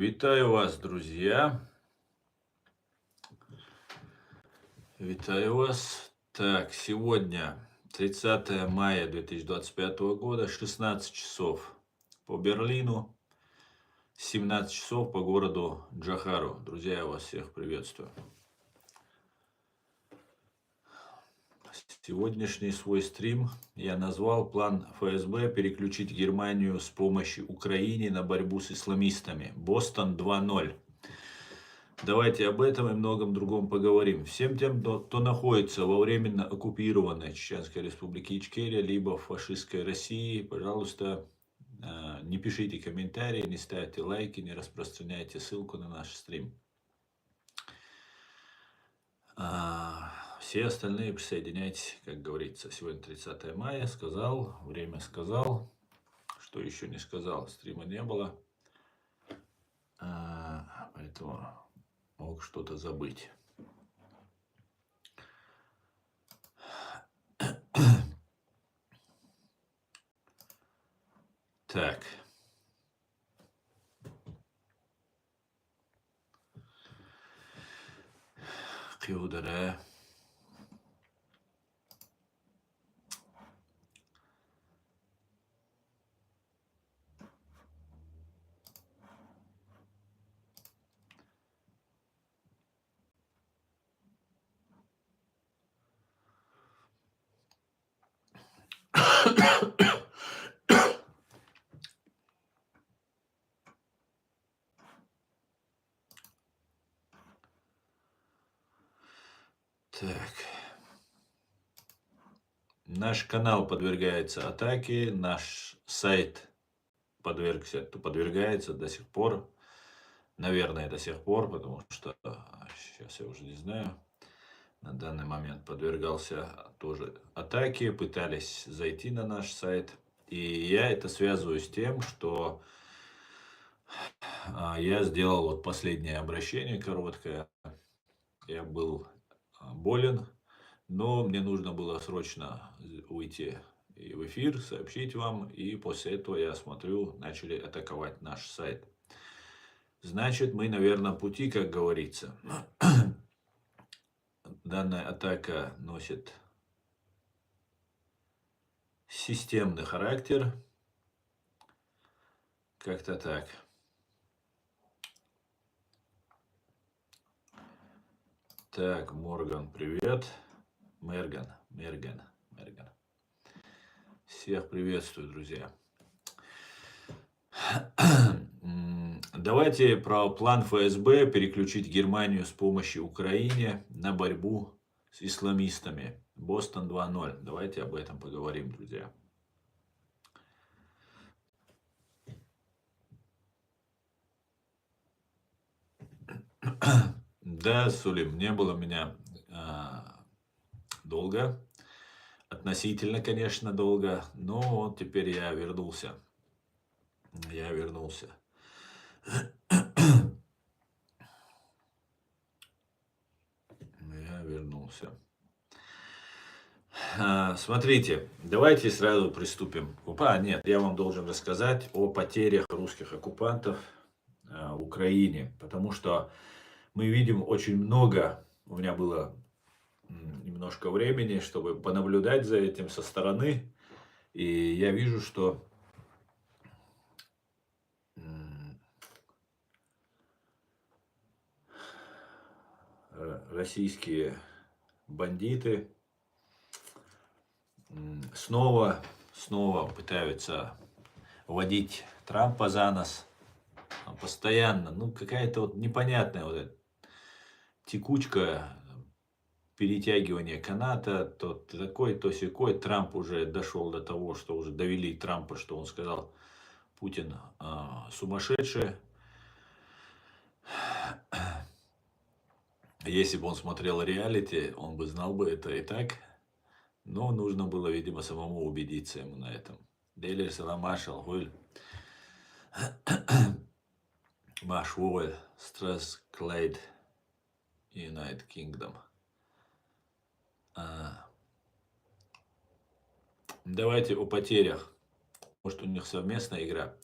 Витаю вас, друзья. Витаю вас. Так, сегодня 30 мая 2025 года, 16 часов по Берлину, 17 часов по городу Джахару. Друзья, я вас всех приветствую. Сегодняшний свой стрим я назвал «План ФСБ переключить Германию с помощью Украине на борьбу с исламистами. Бостон 2.0». Давайте об этом и многом другом поговорим. Всем тем, кто находится во временно оккупированной Чеченской Республике Ичкерия, либо в фашистской России, пожалуйста, не пишите комментарии, не ставьте лайки, не распространяйте ссылку на наш стрим. Все остальные присоединяйтесь, как говорится. Сегодня 30 мая, сказал, время сказал. Что еще не сказал, стрима не было. Поэтому мог что-то забыть. Так. Кюдере. Так. Наш канал подвергается атаке, наш сайт подвергается до сих пор. Наверное, до сих пор, потому что сейчас я уже не знаю. На данный момент подвергался тоже атаке, пытались зайти на наш сайт. И я это связываю с тем, что я сделал вот последнее обращение короткое. Я был болен, но мне нужно было срочно уйти и в эфир, сообщить вам. И после этого, я смотрю, начали атаковать наш сайт. Значит, мы на верном пути, как говорится. Данная атака носит системный характер. Как-то так. Так, Морган, привет. Мерган. Всех приветствую, друзья. Давайте про план ФСБ переключить Германию с помощью Украине на борьбу с исламистами. Бостон 2.0. Давайте об этом поговорим, друзья. Да, Сулим, не было меня долго. Относительно, конечно, долго. Но вот теперь я вернулся. Я вернулся. Смотрите, давайте сразу приступим. Нет, я вам должен рассказать о потерях русских оккупантов в Украине. Потому что мы видим очень много, у меня было немножко времени, чтобы понаблюдать за этим со стороны. И я вижу, что российские бандиты снова пытаются водить Трампа за нос. Постоянно. Ну, какая-то вот непонятная вот эта текучка, перетягивание каната, то такой, то сякой. Трамп уже дошел до того, что уже довели Трампа, что он сказал: Путин сумасшедший. Если бы он смотрел реалити, он бы знал бы это и так. Но нужно было, видимо, самому убедиться ему на этом. Дейлер Саламашал, Гуль. Маш Вовель, Стресс Клейд, United Kingdom. Давайте о потерях. Может, у них совместная игра.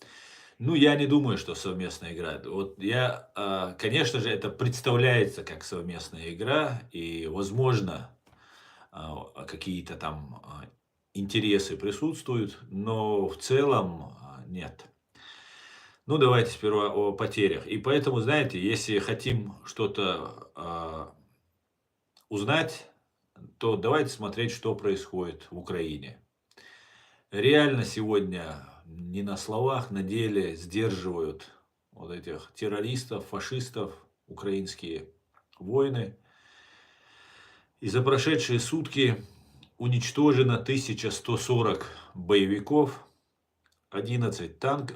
Ну, я не думаю, что совместная игра. Вот конечно же, это представляется как совместная игра, и, возможно, какие-то там интересы присутствуют, но в целом нет. Ну, давайте сперва о потерях. И поэтому, знаете, если хотим что-то узнать, то давайте смотреть, что происходит в Украине. Реально сегодня не на словах, на деле сдерживают вот этих террористов, фашистов, украинские войны. И за прошедшие сутки уничтожено 1140 боевиков, 1 танк,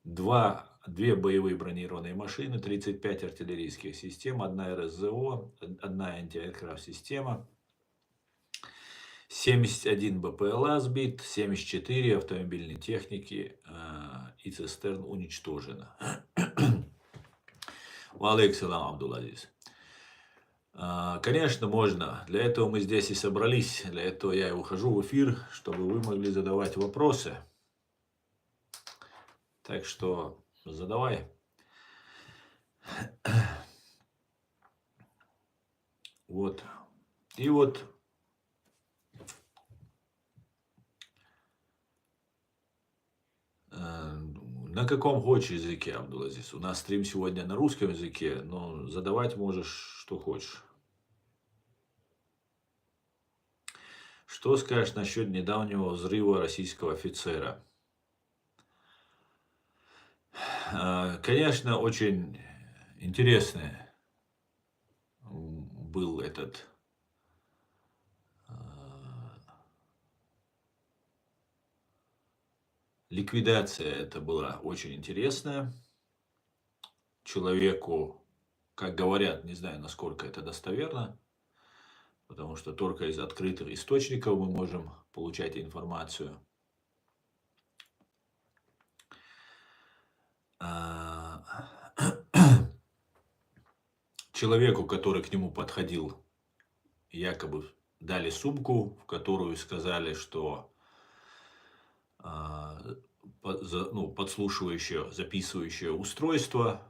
2 боевые бронированные машины, 35 артиллерийских систем, 1 РСЗО, 1 антиаэркрафт система, 71 БПЛА сбит, 74 автомобильной техники и цистерн уничтожено. Алейкум, Абдул-Азиз. Конечно, можно. Для этого мы здесь и собрались. Для этого я и ухожу в эфир, чтобы вы могли задавать вопросы. Так что задавай. Вот. И вот на каком хочешь языке, Абдул-Азиз? У нас стрим сегодня на русском языке, но задавать можешь, что хочешь. Что скажешь насчет недавнего взрыва российского офицера? Конечно, очень интересный был этот ликвидация. Это была очень интересная. Человеку, как говорят, не знаю, насколько это достоверно, потому что только из открытых источников мы можем получать информацию. Человеку, который к нему подходил, якобы дали сумку, в которую сказали, что подслушивающее, записывающее устройство,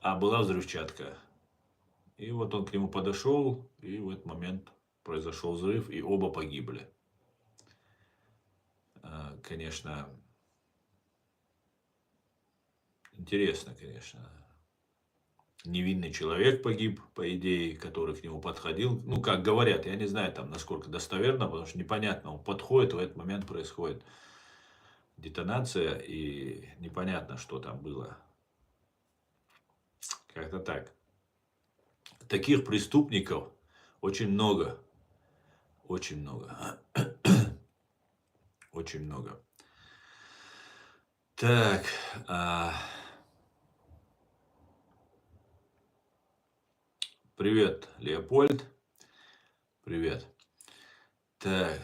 а была взрывчатка. И вот он к нему подошел, и в этот момент произошел взрыв, и оба погибли. Конечно, интересно, конечно. Невинный человек погиб, по идее, который к нему подходил. Ну, как говорят, я не знаю, там, насколько достоверно, потому что непонятно, он подходит, в этот момент происходит детонация, и непонятно, что там было. Как-то так. Таких преступников очень много. Очень много. Очень много. Так. Привет, Леопольд. Привет. Так.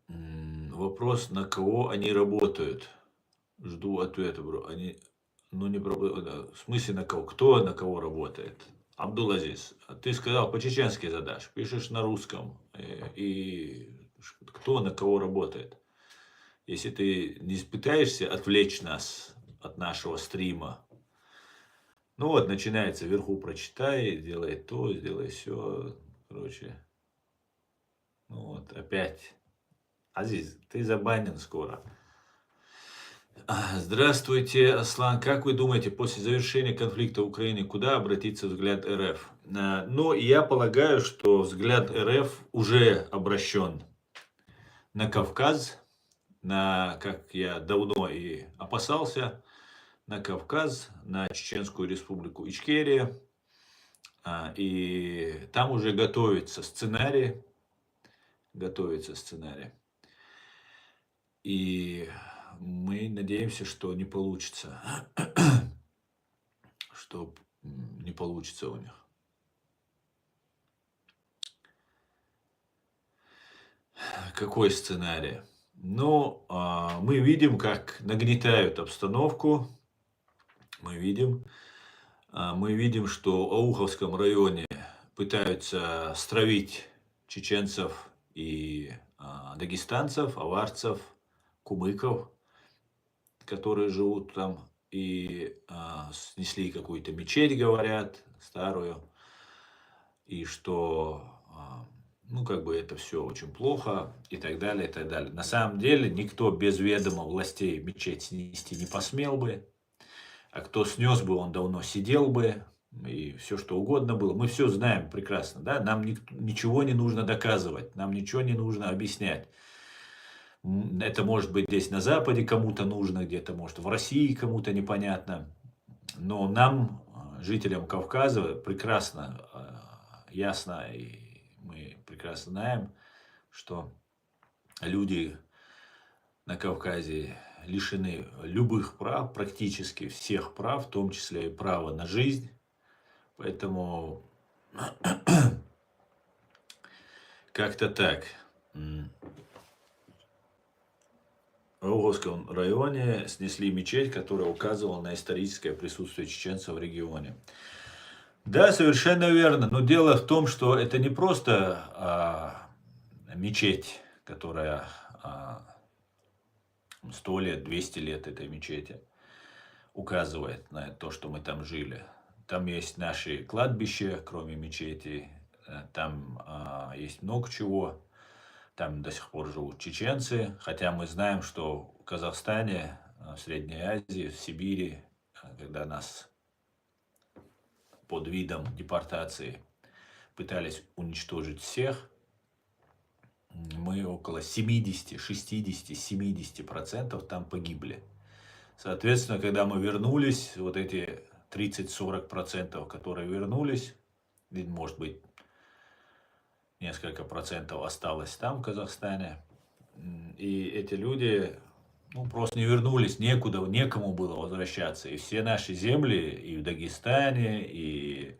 Вопрос, на кого они работают? Жду ответа, бро. Они, ну, не в смысле на кого? Кто на кого работает? Абдул-Азиз, ты сказал, по-чеченски задашь. Пишешь на русском. И кто на кого работает? Если ты не пытаешься отвлечь нас от нашего стрима, ну вот, начинается, вверху прочитай, сделай то, сделай все. Короче, ну вот, опять. Азиз, ты забанен скоро. Здравствуйте, Аслан. Как вы думаете, после завершения конфликта в Украине, куда обратится взгляд РФ? Ну, я полагаю, что взгляд РФ уже обращен на Кавказ, как я давно и опасался, на Кавказ, на Чеченскую республику Ичкерия. И там уже готовится сценарий. И мы надеемся, что не получится. Что не получится у них. Какой сценарий? Ну, мы видим, как нагнетают обстановку. Мы видим, что в Ауховском районе пытаются стравить чеченцев и дагестанцев, аварцев, кумыков, которые живут там, и снесли какую-то мечеть, говорят, старую, и что, ну, как бы это все очень плохо, и так далее, и так далее. На самом деле никто без ведома властей мечеть снести не посмел бы, а кто снес бы, он давно сидел бы, и все что угодно было. Мы все знаем прекрасно, да, нам ничего не нужно доказывать, нам ничего не нужно объяснять. Это может быть здесь на Западе кому-то нужно, где-то может в России кому-то непонятно. Но нам, жителям Кавказа, прекрасно ясно, и мы прекрасно знаем, что люди на Кавказе лишены любых прав, практически всех прав, в том числе и права на жизнь. Поэтому как-то так. В Волжском районе снесли мечеть, которая указывала на историческое присутствие чеченцев в регионе. Да, совершенно верно. Но дело в том, что это не просто мечеть, которая 100 лет, 200 лет этой мечети указывает на то, что мы там жили. Там есть наши кладбища, кроме мечети. Там есть много чего. Там до сих пор живут чеченцы. Хотя мы знаем, что в Казахстане, в Средней Азии, в Сибири, когда нас под видом депортации пытались уничтожить всех, мы около 70, 60, 70% там погибли. Соответственно, когда мы вернулись, вот эти 30-40%, которые вернулись, может быть, несколько процентов осталось там, в Казахстане, и эти люди, ну, просто не вернулись, некуда, некому было возвращаться. И все наши земли и в Дагестане, и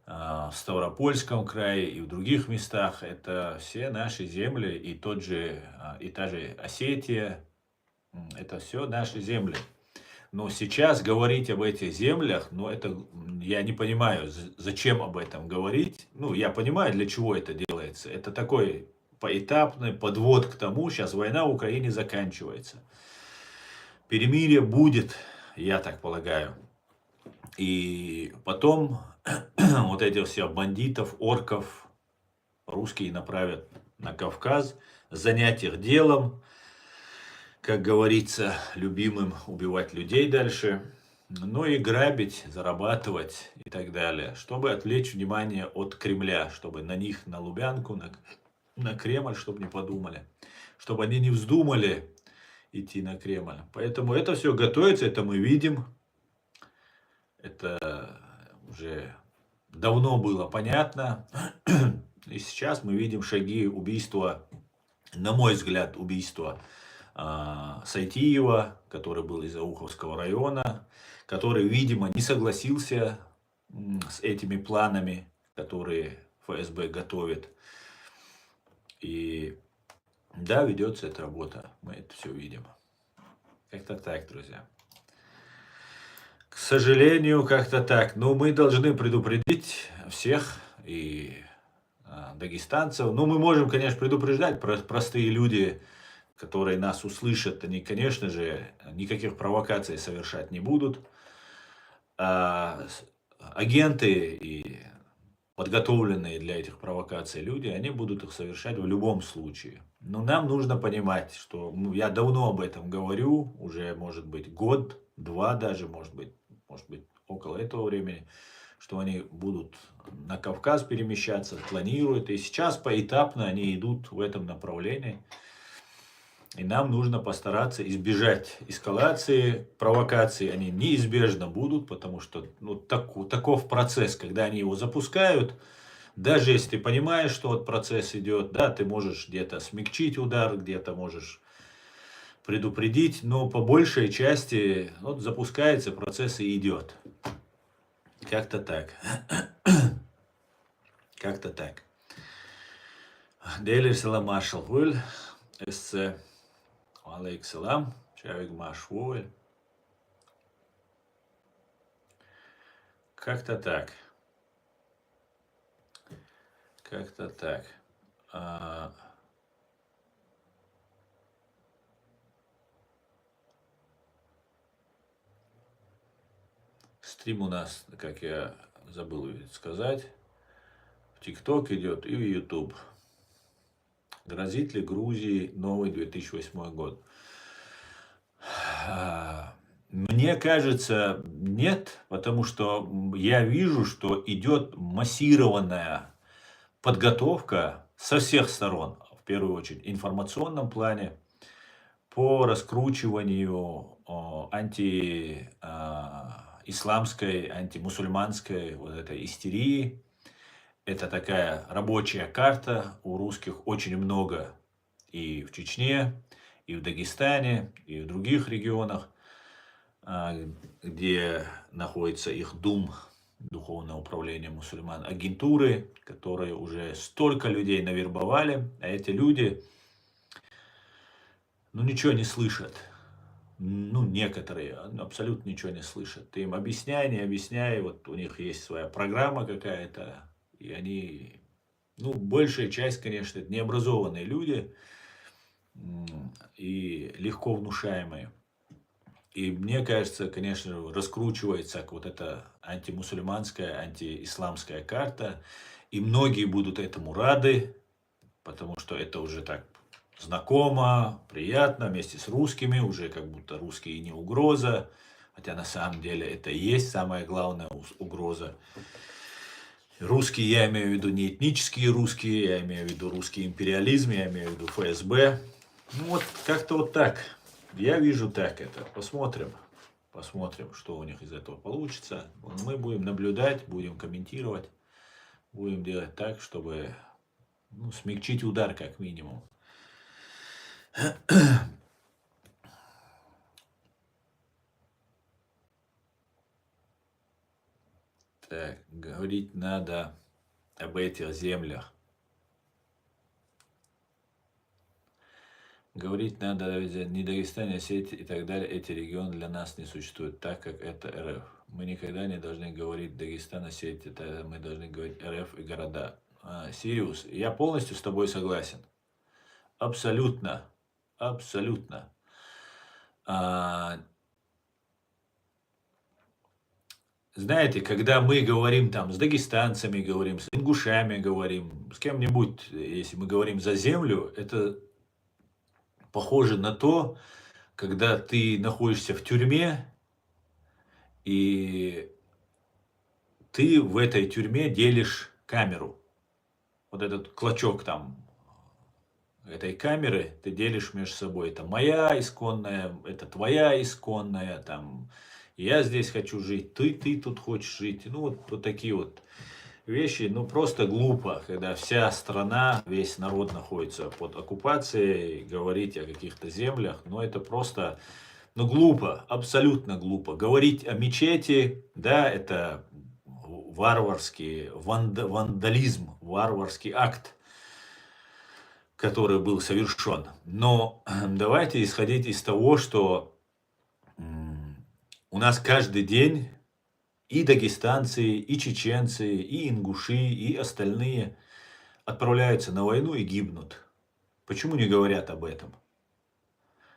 в Ставропольском крае, и в других местах, это все наши земли, и и та же Осетия, это все наши земли. Но сейчас говорить об этих землях, ну, это, я не понимаю, зачем об этом говорить. Ну, я понимаю, для чего это делается. Это такой поэтапный подвод к тому, сейчас война в Украине заканчивается. Перемирие будет, я так полагаю. И потом вот этих всех бандитов, орков русские направят на Кавказ, занять их делом, как говорится, любимым убивать людей дальше, ну и грабить, зарабатывать и так далее, чтобы отвлечь внимание от Кремля, чтобы на них, на Лубянку, на Кремль, чтобы не подумали, чтобы они не вздумали идти на Кремль. Поэтому это все готовится, это мы видим, это уже давно было понятно, и сейчас мы видим шаги убийства, на мой взгляд, убийства Сайтиева, который был из Ауховского района, который, видимо, не согласился с этими планами, которые ФСБ готовит. И да, ведется эта работа, мы это все видим. Как-то так, друзья. К сожалению, как-то так. Но мы должны предупредить всех и дагестанцев. Ну, мы можем, конечно, предупреждать, простые люди, которые нас услышат, они, конечно же, никаких провокаций совершать не будут. А агенты и подготовленные для этих провокаций люди, они будут их совершать в любом случае. Но нам нужно понимать, что я давно об этом говорю, уже, может быть, год, два даже, может быть, около этого времени, что они будут на Кавказ перемещаться, планируют. И сейчас поэтапно они идут в этом направлении. И нам нужно постараться избежать эскалации, провокации. Они неизбежно будут, потому что таков процесс, когда они его запускают. Даже если ты понимаешь, что вот процесс идет, да, ты можешь где-то смягчить удар, где-то можешь предупредить, но по большей части вот запускается процесс и идет. Как-то так. Как-то так. Değerli selam Marshall Will. Алейкум салам. Человек Машвуэль. Как-то так. Как-то так. Стрим у нас, как я забыл сказать, в ТикТок идет и в YouTube. Грозит ли Грузии новый 2008 год? Мне кажется, нет, потому что я вижу, что идет массированная подготовка со всех сторон, в первую очередь в информационном плане, по раскручиванию антиисламской, антимусульманской вот этой истерии. Это такая рабочая карта, у русских очень много и в Чечне, и в Дагестане, и в других регионах, где находится их ДУМ, Духовное управление мусульман, агентуры, которые уже столько людей навербовали, а эти люди, ничего не слышат. Некоторые абсолютно ничего не слышат. Ты им объясняй, не объясняй, вот у них есть своя программа какая-то, и они, большая часть, конечно, это необразованные люди и легко внушаемые. И мне кажется, конечно, раскручивается вот эта антимусульманская, антиисламская карта, и многие будут этому рады, потому что это уже так знакомо, приятно, вместе с русскими, уже как будто русские не угроза, хотя на самом деле это и есть самая главная угроза. Русские, я имею в виду не этнические русские, я имею в виду русский империализм, я имею в виду ФСБ. Как-то вот так. Я вижу так это. Посмотрим, что у них из этого получится. Мы будем наблюдать, будем комментировать, будем делать так, чтобы смягчить удар как минимум. Так, говорить надо об этих землях. Говорить надо не Дагестане, Осетии и так далее. Эти регионы для нас не существуют, так как это РФ. Мы никогда не должны говорить Дагестан, Осетия, мы должны говорить РФ и города. Сириус, я полностью с тобой согласен. Абсолютно. Абсолютно. Знаете, когда мы говорим там с дагестанцами, говорим с ингушами, говорим с кем-нибудь, если мы говорим за землю, это похоже на то, когда ты находишься в тюрьме, и ты в этой тюрьме делишь камеру. Вот этот клочок там этой камеры ты делишь между собой. Это моя исконная, это твоя исконная, там, я здесь хочу жить, ты тут хочешь жить. Вот такие вот вещи, просто глупо, когда вся страна, весь народ находится под оккупацией, говорить о каких-то землях, это просто, глупо, абсолютно глупо. Говорить о мечети, да, это варварский вандализм, варварский акт, который был совершен. Но давайте исходить из того, что у нас каждый день и дагестанцы, и чеченцы, и ингуши, и остальные отправляются на войну и гибнут. Почему не говорят об этом?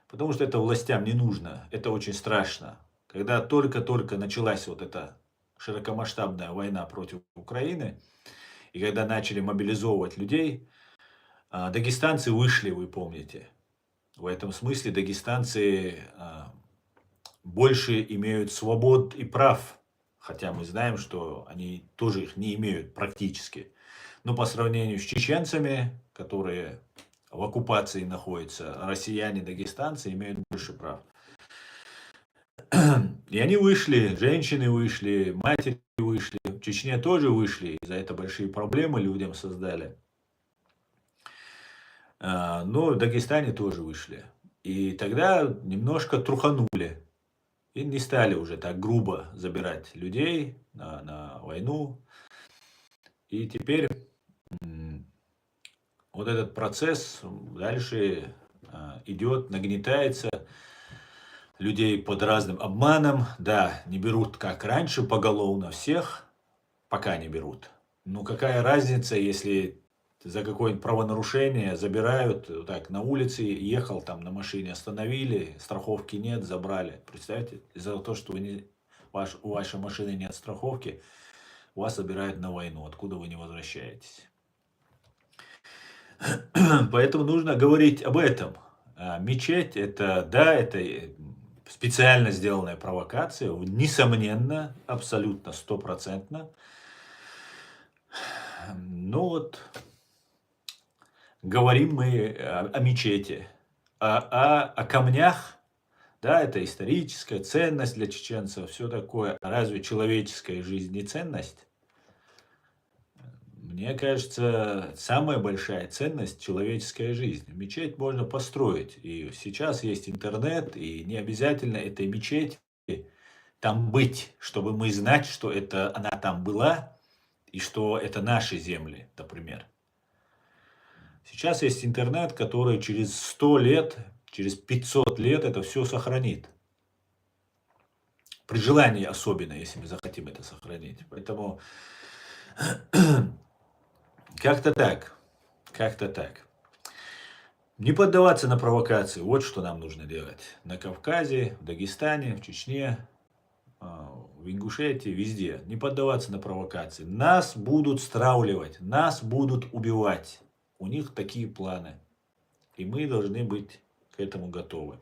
Потому что это властям не нужно, это очень страшно. Когда только-только началась вот эта широкомасштабная война против Украины, и когда начали мобилизовывать людей, дагестанцы вышли, вы помните. В этом смысле дагестанцы больше имеют свобод и прав, хотя мы знаем, что они тоже их не имеют практически. Но по сравнению с чеченцами, которые в оккупации находятся, россияне, дагестанцы имеют больше прав. И они вышли, женщины вышли, матери вышли, в Чечне тоже вышли, и за это большие проблемы людям создали. Но в Дагестане тоже вышли. И тогда немножко труханули. И не стали уже так грубо забирать людей на войну. И теперь вот этот процесс дальше идет, нагнетается. Людей под разным обманом. Да, не берут как раньше поголовно всех, пока не берут. Какая разница, если за какое-нибудь правонарушение забирают, так, на улице, ехал там на машине, остановили, страховки нет, забрали. Представьте, из-за того, что вы у вашей машины нет страховки, вас забирают на войну, откуда вы не возвращаетесь. Поэтому нужно говорить об этом. Мечеть это, да, это специально сделанная провокация, несомненно, абсолютно, стопроцентно. Ну вот, говорим мы о мечети, о камнях, да, это историческая ценность для чеченцев, все такое. А разве человеческая жизнь не ценность? Мне кажется, самая большая ценность — человеческая жизнь. Мечеть можно построить. И сейчас есть интернет, и не обязательно этой мечети там быть, чтобы мы знать, что это она там была, и что это наши земли, например. Сейчас есть интернет, который через 100 лет, через 500 лет это все сохранит. При желании особенно, если мы захотим это сохранить. Поэтому как-то так. Как-то так. Не поддаваться на провокации. Вот что нам нужно делать. На Кавказе, в Дагестане, в Чечне, в Ингушетии, везде. Не поддаваться на провокации. Нас будут стравливать, нас будут убивать. У них такие планы. И мы должны быть к этому готовы.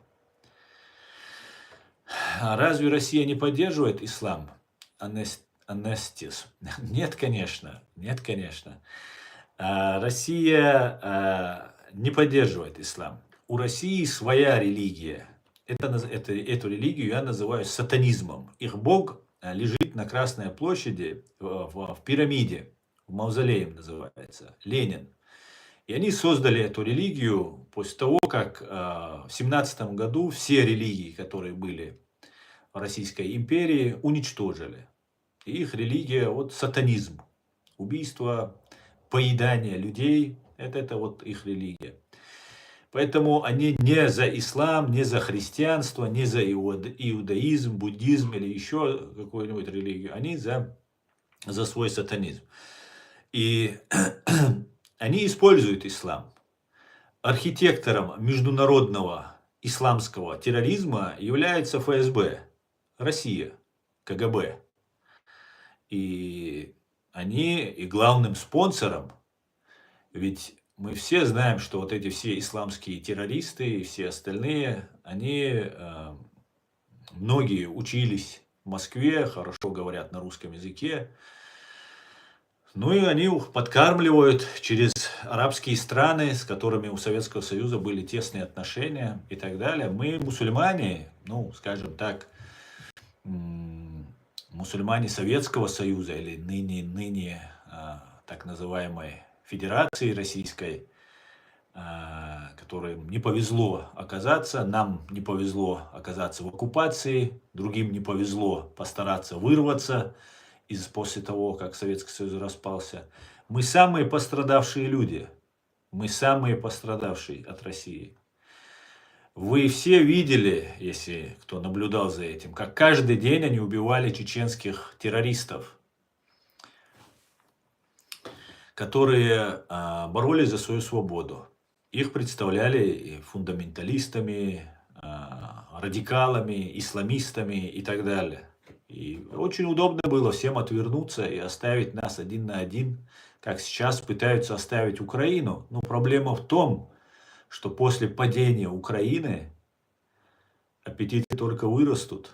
А разве Россия не поддерживает ислам? Анестис? Нет, конечно. Нет, конечно. Россия не поддерживает ислам. У России своя религия. Эту религию я называю сатанизмом. Их бог лежит на Красной площади в пирамиде, в мавзолее называется, Ленин. И они создали эту религию после того, как в 17 году все религии, которые были в Российской империи, уничтожили. И их религия вот сатанизм. Убийство, поедание людей, это вот их религия. Поэтому они не за ислам, не за христианство, не за иудаизм, буддизм или еще какую-нибудь религию. Они за свой сатанизм. И они используют ислам. Архитектором международного исламского терроризма является ФСБ, Россия, КГБ. И они и главным спонсором, ведь мы все знаем, что вот эти все исламские террористы и все остальные, они, многие учились в Москве, хорошо говорят на русском языке. Ну и они их подкармливают через арабские страны, с которыми у Советского Союза были тесные отношения и так далее. Мы мусульмане, ну, скажем так, мусульмане Советского Союза или ныне так называемой Федерации Российской, которым не повезло оказаться, нам не повезло оказаться в оккупации, другим не повезло постараться вырваться после того, как Советский Союз распался. Мы самые пострадавшие люди. Мы самые пострадавшие от России. Вы все видели, если кто наблюдал за этим, как каждый день они убивали чеченских террористов, которые боролись за свою свободу. Их представляли фундаменталистами, радикалами, исламистами и так далее. И очень удобно было всем отвернуться и оставить нас один на один, как сейчас пытаются оставить Украину. Но проблема в том, что после падения Украины аппетиты только вырастут.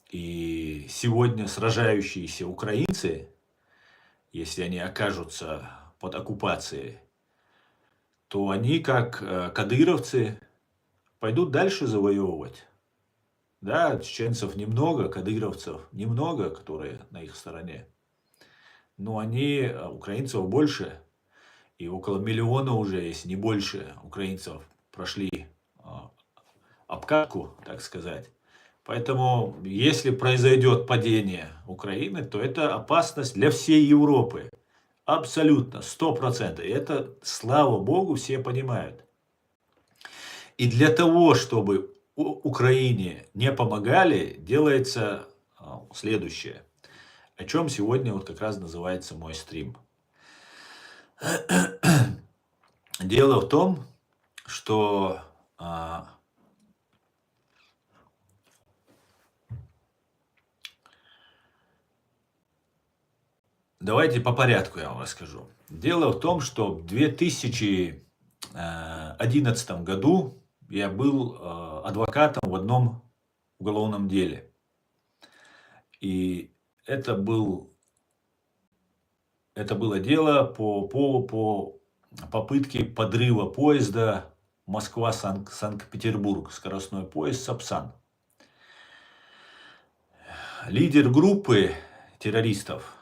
И сегодня сражающиеся украинцы, если они окажутся под оккупацией, то они, как кадыровцы, пойдут дальше завоевывать. Да, чеченцев немного, кадыровцев немного, которые на их стороне. Но они, украинцев больше. И около миллиона уже, если не больше, украинцев прошли обкатку, так сказать. Поэтому, если произойдет падение Украины, то это опасность для всей Европы. Абсолютно, 100%. И это, слава Богу, все понимают. И для того, чтобы Украине не помогали, делается следующее. О чем сегодня вот как раз называется мой стрим. Дело в том, что Давайте по порядку я вам расскажу. Дело в том, что в 2011 году я был адвокатом в одном уголовном деле. И это было дело по попытке подрыва поезда Москва-Санкт-Петербург, скоростной поезд Сапсан. Лидер группы террористов,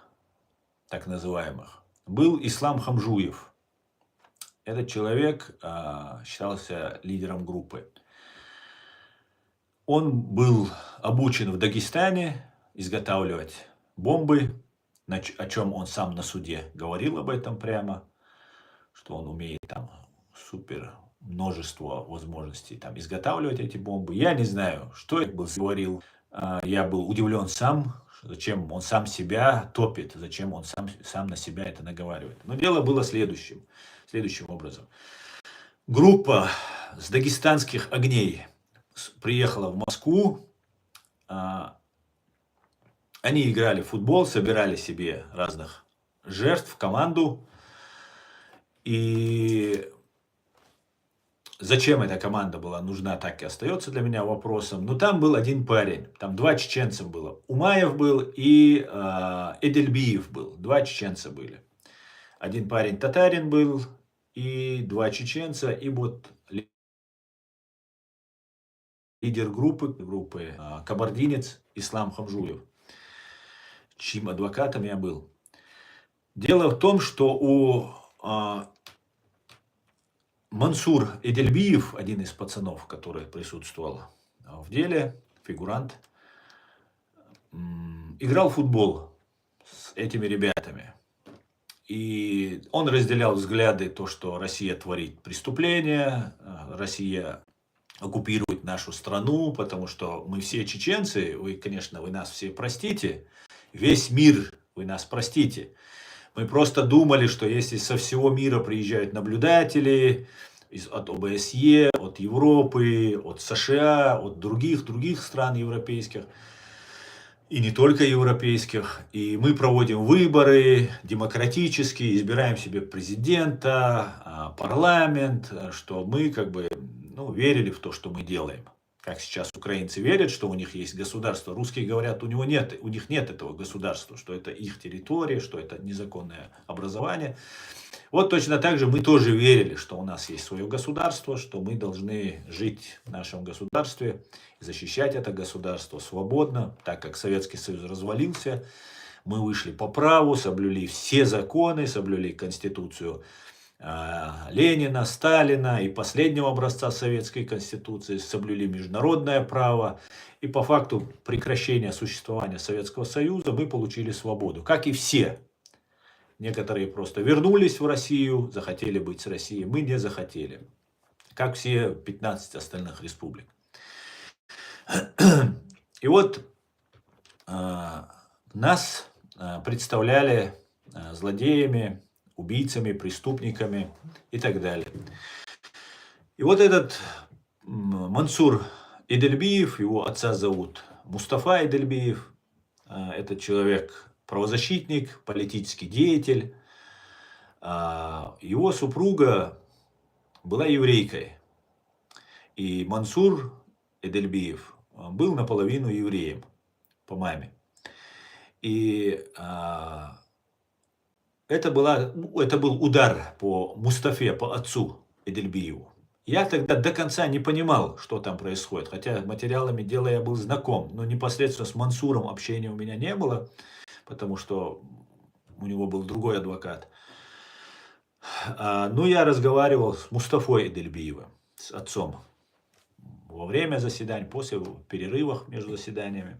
так называемых, был Ислам Хамжуев. Этот человек считался лидером группы. Он был обучен в Дагестане изготавливать бомбы, о чем он сам на суде говорил об этом прямо, что он умеет там супер множество возможностей там изготавливать эти бомбы. Я не знаю, что я говорил. Я был удивлен сам, зачем он сам себя топит, зачем он сам на себя это наговаривает. Но дело было следующим образом. Группа с дагестанских огней приехала в Москву. Они играли в футбол, собирали себе разных жертв в команду. И зачем эта команда была нужна, так и остается для меня вопросом. Но там был один парень, там два чеченца было. Умаев был и Эдельбиев был. Два чеченца были. Один парень татарин был и два чеченца. И вот лидер группы кабардинец Ислам Хамжуев, чьим адвокатом я был. Дело в том, что у Мансур Эдельбиев, один из пацанов, который присутствовал в деле, фигурант, играл в футбол с этими ребятами. И он разделял взгляды, то, что Россия творит преступления, Россия оккупирует нашу страну, потому что мы все чеченцы, вы нас все простите, весь мир, вы нас простите. Мы просто думали, что если со всего мира приезжают наблюдатели, от ОБСЕ, от Европы, от США, от других стран европейских, и не только европейских, и мы проводим выборы демократические, избираем себе президента, парламент, что мы верили в то, что мы делаем. Как сейчас украинцы верят, что у них есть государство. Русские говорят, у них нет этого государства, что это их территория, что это незаконное образование. Вот точно так же мы тоже верили, что у нас есть свое государство, что мы должны жить в нашем государстве, защищать это государство свободно, так как Советский Союз развалился. Мы вышли по праву, соблюли все законы, соблюли Конституцию Ленина, Сталина и последнего образца советской конституции, соблюли международное право. И по факту прекращения существования Советского Союза мы получили свободу, как и все. Некоторые просто вернулись в Россию, захотели быть с Россией, мы не захотели, как все 15 остальных республик. И вот нас представляли злодеями, убийцами, преступниками и так далее. И вот этот Мансур Эдельбиев, его отца зовут Мустафа Эдельбиев, этот человек правозащитник, политический деятель. Его супруга была еврейкой. И Мансур Эдельбиев был наполовину евреем по маме. И это был удар по Мустафе, по отцу Эдельбиеву. Я тогда до конца не понимал, что там происходит. Хотя материалами дела я был знаком. Но непосредственно с Мансуром общения у меня не было. Потому что у него был другой адвокат. Но я разговаривал с Мустафой Эдельбиевым, с отцом. Во время заседаний, после перерывов между заседаниями.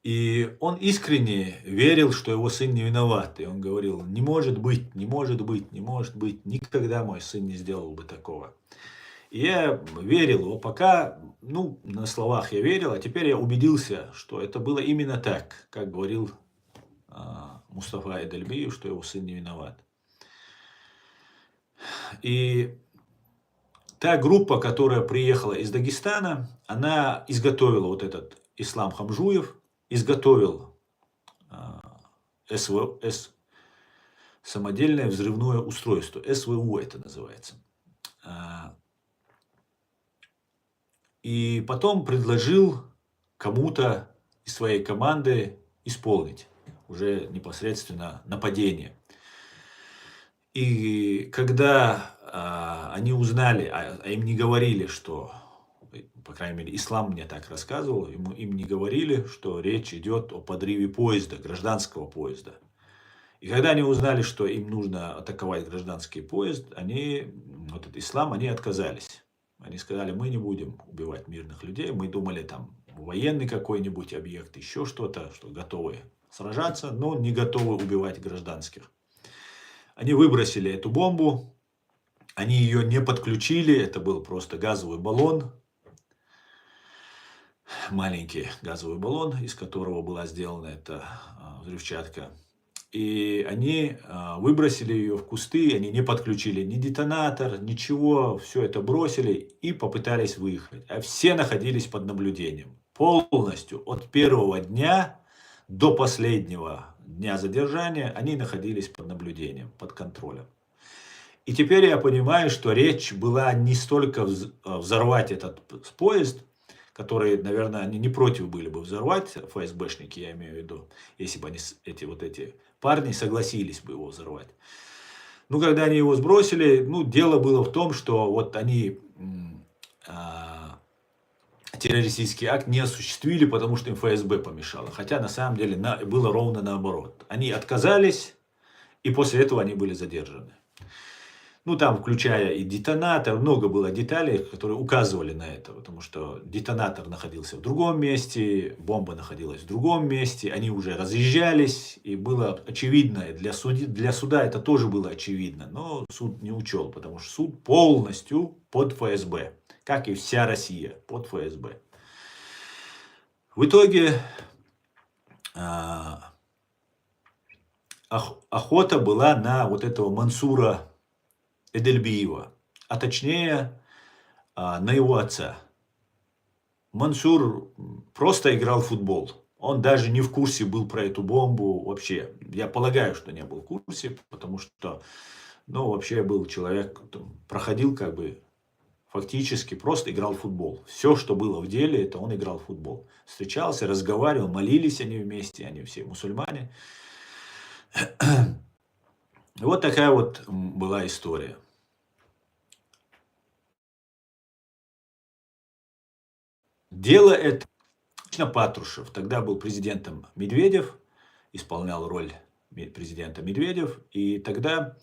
И он искренне верил, что его сын не виноват. И он говорил, не может быть, никогда мой сын не сделал бы такого. И я верил его, пока, на словах я верил, а теперь я убедился, что это было именно так, как говорил Мустафа Эдельбиев, что его сын не виноват. И та группа, которая приехала из Дагестана, она изготовила вот этот Ислам Хамжуев, изготовил самодельное взрывное устройство, СВУ это называется. И потом предложил кому-то из своей команды исполнить уже непосредственно нападение. И когда они узнали, а им не говорили, что, по крайней мере, ислам мне так рассказывал, им не говорили, что речь идет о подрыве поезда, гражданского поезда. И когда они узнали, что им нужно атаковать гражданский поезд, они, вот этот ислам, они отказались. Они сказали, мы не будем убивать мирных людей, мы думали там военный какой-нибудь объект, еще что-то, что готовы сражаться, но не готовы убивать гражданских. Они выбросили эту бомбу, они ее не подключили, это был просто газовый баллон, маленький газовый баллон, из которого была сделана эта взрывчатка. И они выбросили ее в кусты, они не подключили ни детонатор, ничего, все это бросили и попытались выехать. А все находились под наблюдением. Полностью от первого дня до последнего дня задержания они находились под наблюдением, под контролем. И теперь я понимаю, что речь была не столько взорвать этот поезд, который, наверное, они не против были бы взорвать, ФСБшники, я имею в виду, если бы они, эти парни согласились бы его взорвать. Ну, когда они его сбросили, ну, дело было в том, что вот они террористический акт не осуществили, потому что им ФСБ помешало. Хотя на самом деле было ровно наоборот. Они отказались, и после этого они были задержаны. Ну, там, включая и детонатор, много было деталей, которые указывали на это, потому что детонатор находился в другом месте, бомба находилась в другом месте, они уже разъезжались, и было очевидно, для суда это тоже было очевидно, но суд не учел, потому что суд полностью под ФСБ, как и вся Россия под ФСБ. В итоге охота была на вот этого Мансура Эдельбиева, а точнее на его отца. Мансур просто играл в футбол. Он даже не в курсе был про эту бомбу вообще. Я полагаю, что не был в курсе, потому что, ну, вообще был человек, проходил как бы фактически просто играл в футбол. Все, что было в деле, это он играл в футбол. Встречался, разговаривал, молились они вместе, они все мусульмане. Вот такая вот была история. Дело это Патрушев. Тогда был президентом Медведев, исполнял роль президента Медведев. И тогда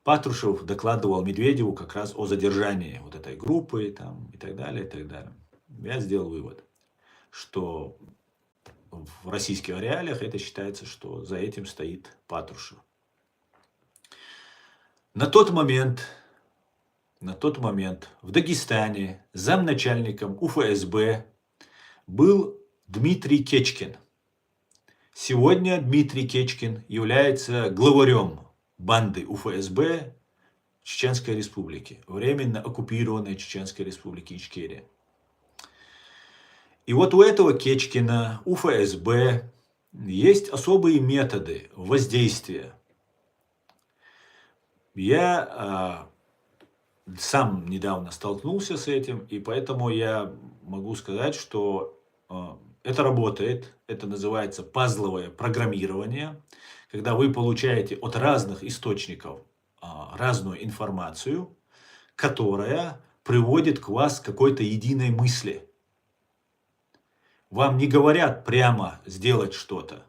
Патрушев докладывал Медведеву как раз о задержании вот этой группы там, и так далее, и так далее. Я сделал вывод, что в российских реалиях это считается, что за этим стоит Патрушев. На тот момент в Дагестане замначальником УФСБ был Дмитрий Кечкин. Сегодня Дмитрий Кечкин является главарем банды УФСБ Чеченской Республики, временно оккупированной Чеченской Республики Ичкерия. И вот у этого Кечкина, у ФСБ, есть особые методы воздействия. Я сам недавно столкнулся с этим, и поэтому я могу сказать, что это работает. Это называется пазловое программирование, когда вы получаете от разных источников разную информацию, которая приводит к вас к какой-то единой мысли. Вам не говорят прямо сделать что-то,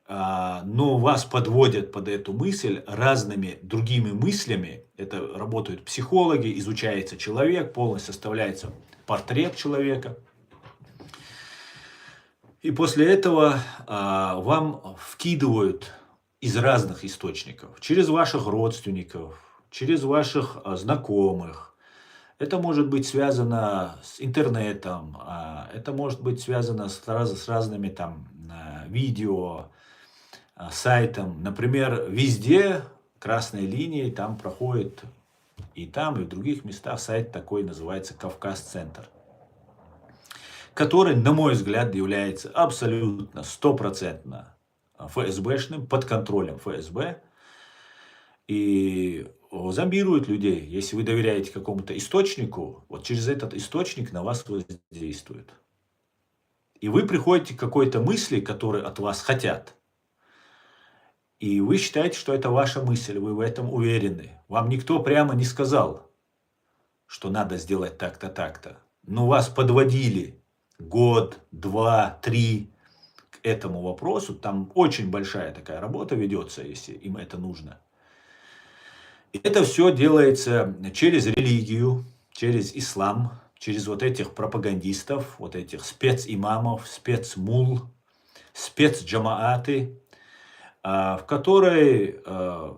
но вас подводят под эту мысль разными другими мыслями. Это работают психологи, изучается человек, полностью составляется портрет человека. И после этого вам вкидывают из разных источников, через ваших родственников, через ваших знакомых. Это может быть связано с интернетом, это может быть связано с разными там видео, сайтом. Например, везде красной линией там проходит и там, и в других местах сайт такой называется Кавказ-центр. который, на мой взгляд, является абсолютно, стопроцентно ФСБшным, под контролем ФСБ. И зомбирует людей. Если вы доверяете какому-то источнику, вот через этот источник на вас воздействует. И вы приходите к какой-то мысли, которую от вас хотят. И вы считаете, что это ваша мысль, вы в этом уверены. Вам никто прямо не сказал, что надо сделать так-то, так-то. Но вас подводили год, два, три к этому вопросу. Там очень большая такая работа ведется, если им это нужно. И это все делается через религию, через ислам, через вот этих пропагандистов, вот этих специмамов, спецмул, спецджамааты, в которой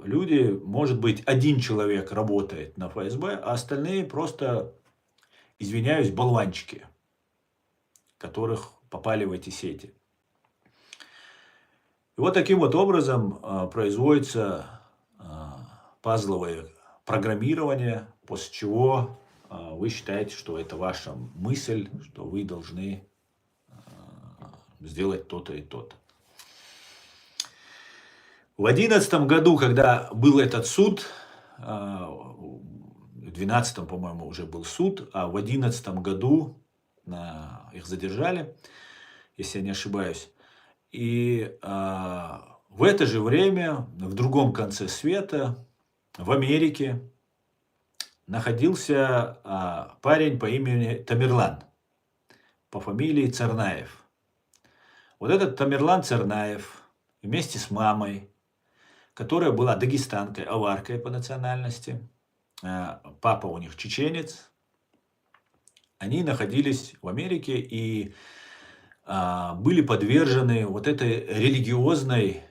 люди, может быть, один человек работает на ФСБ, а остальные просто, извиняюсь, болванчики, которых попали в эти сети. И вот таким вот образом производится пазловое программирование, после чего вы считаете, что это ваша мысль, что вы должны сделать то-то и то-то. В 2011 году, когда был этот суд, в 2012, по-моему, уже был суд, а в 2011 году их задержали, если я не ошибаюсь. И в это же время, в другом конце света, в Америке, находился парень по имени Тамерлан, по фамилии Царнаев. Вот этот Тамерлан Царнаев вместе с мамой, которая была дагестанкой, аваркой по национальности, папа у них чеченец, они находились в Америке и были подвержены вот этой религиозному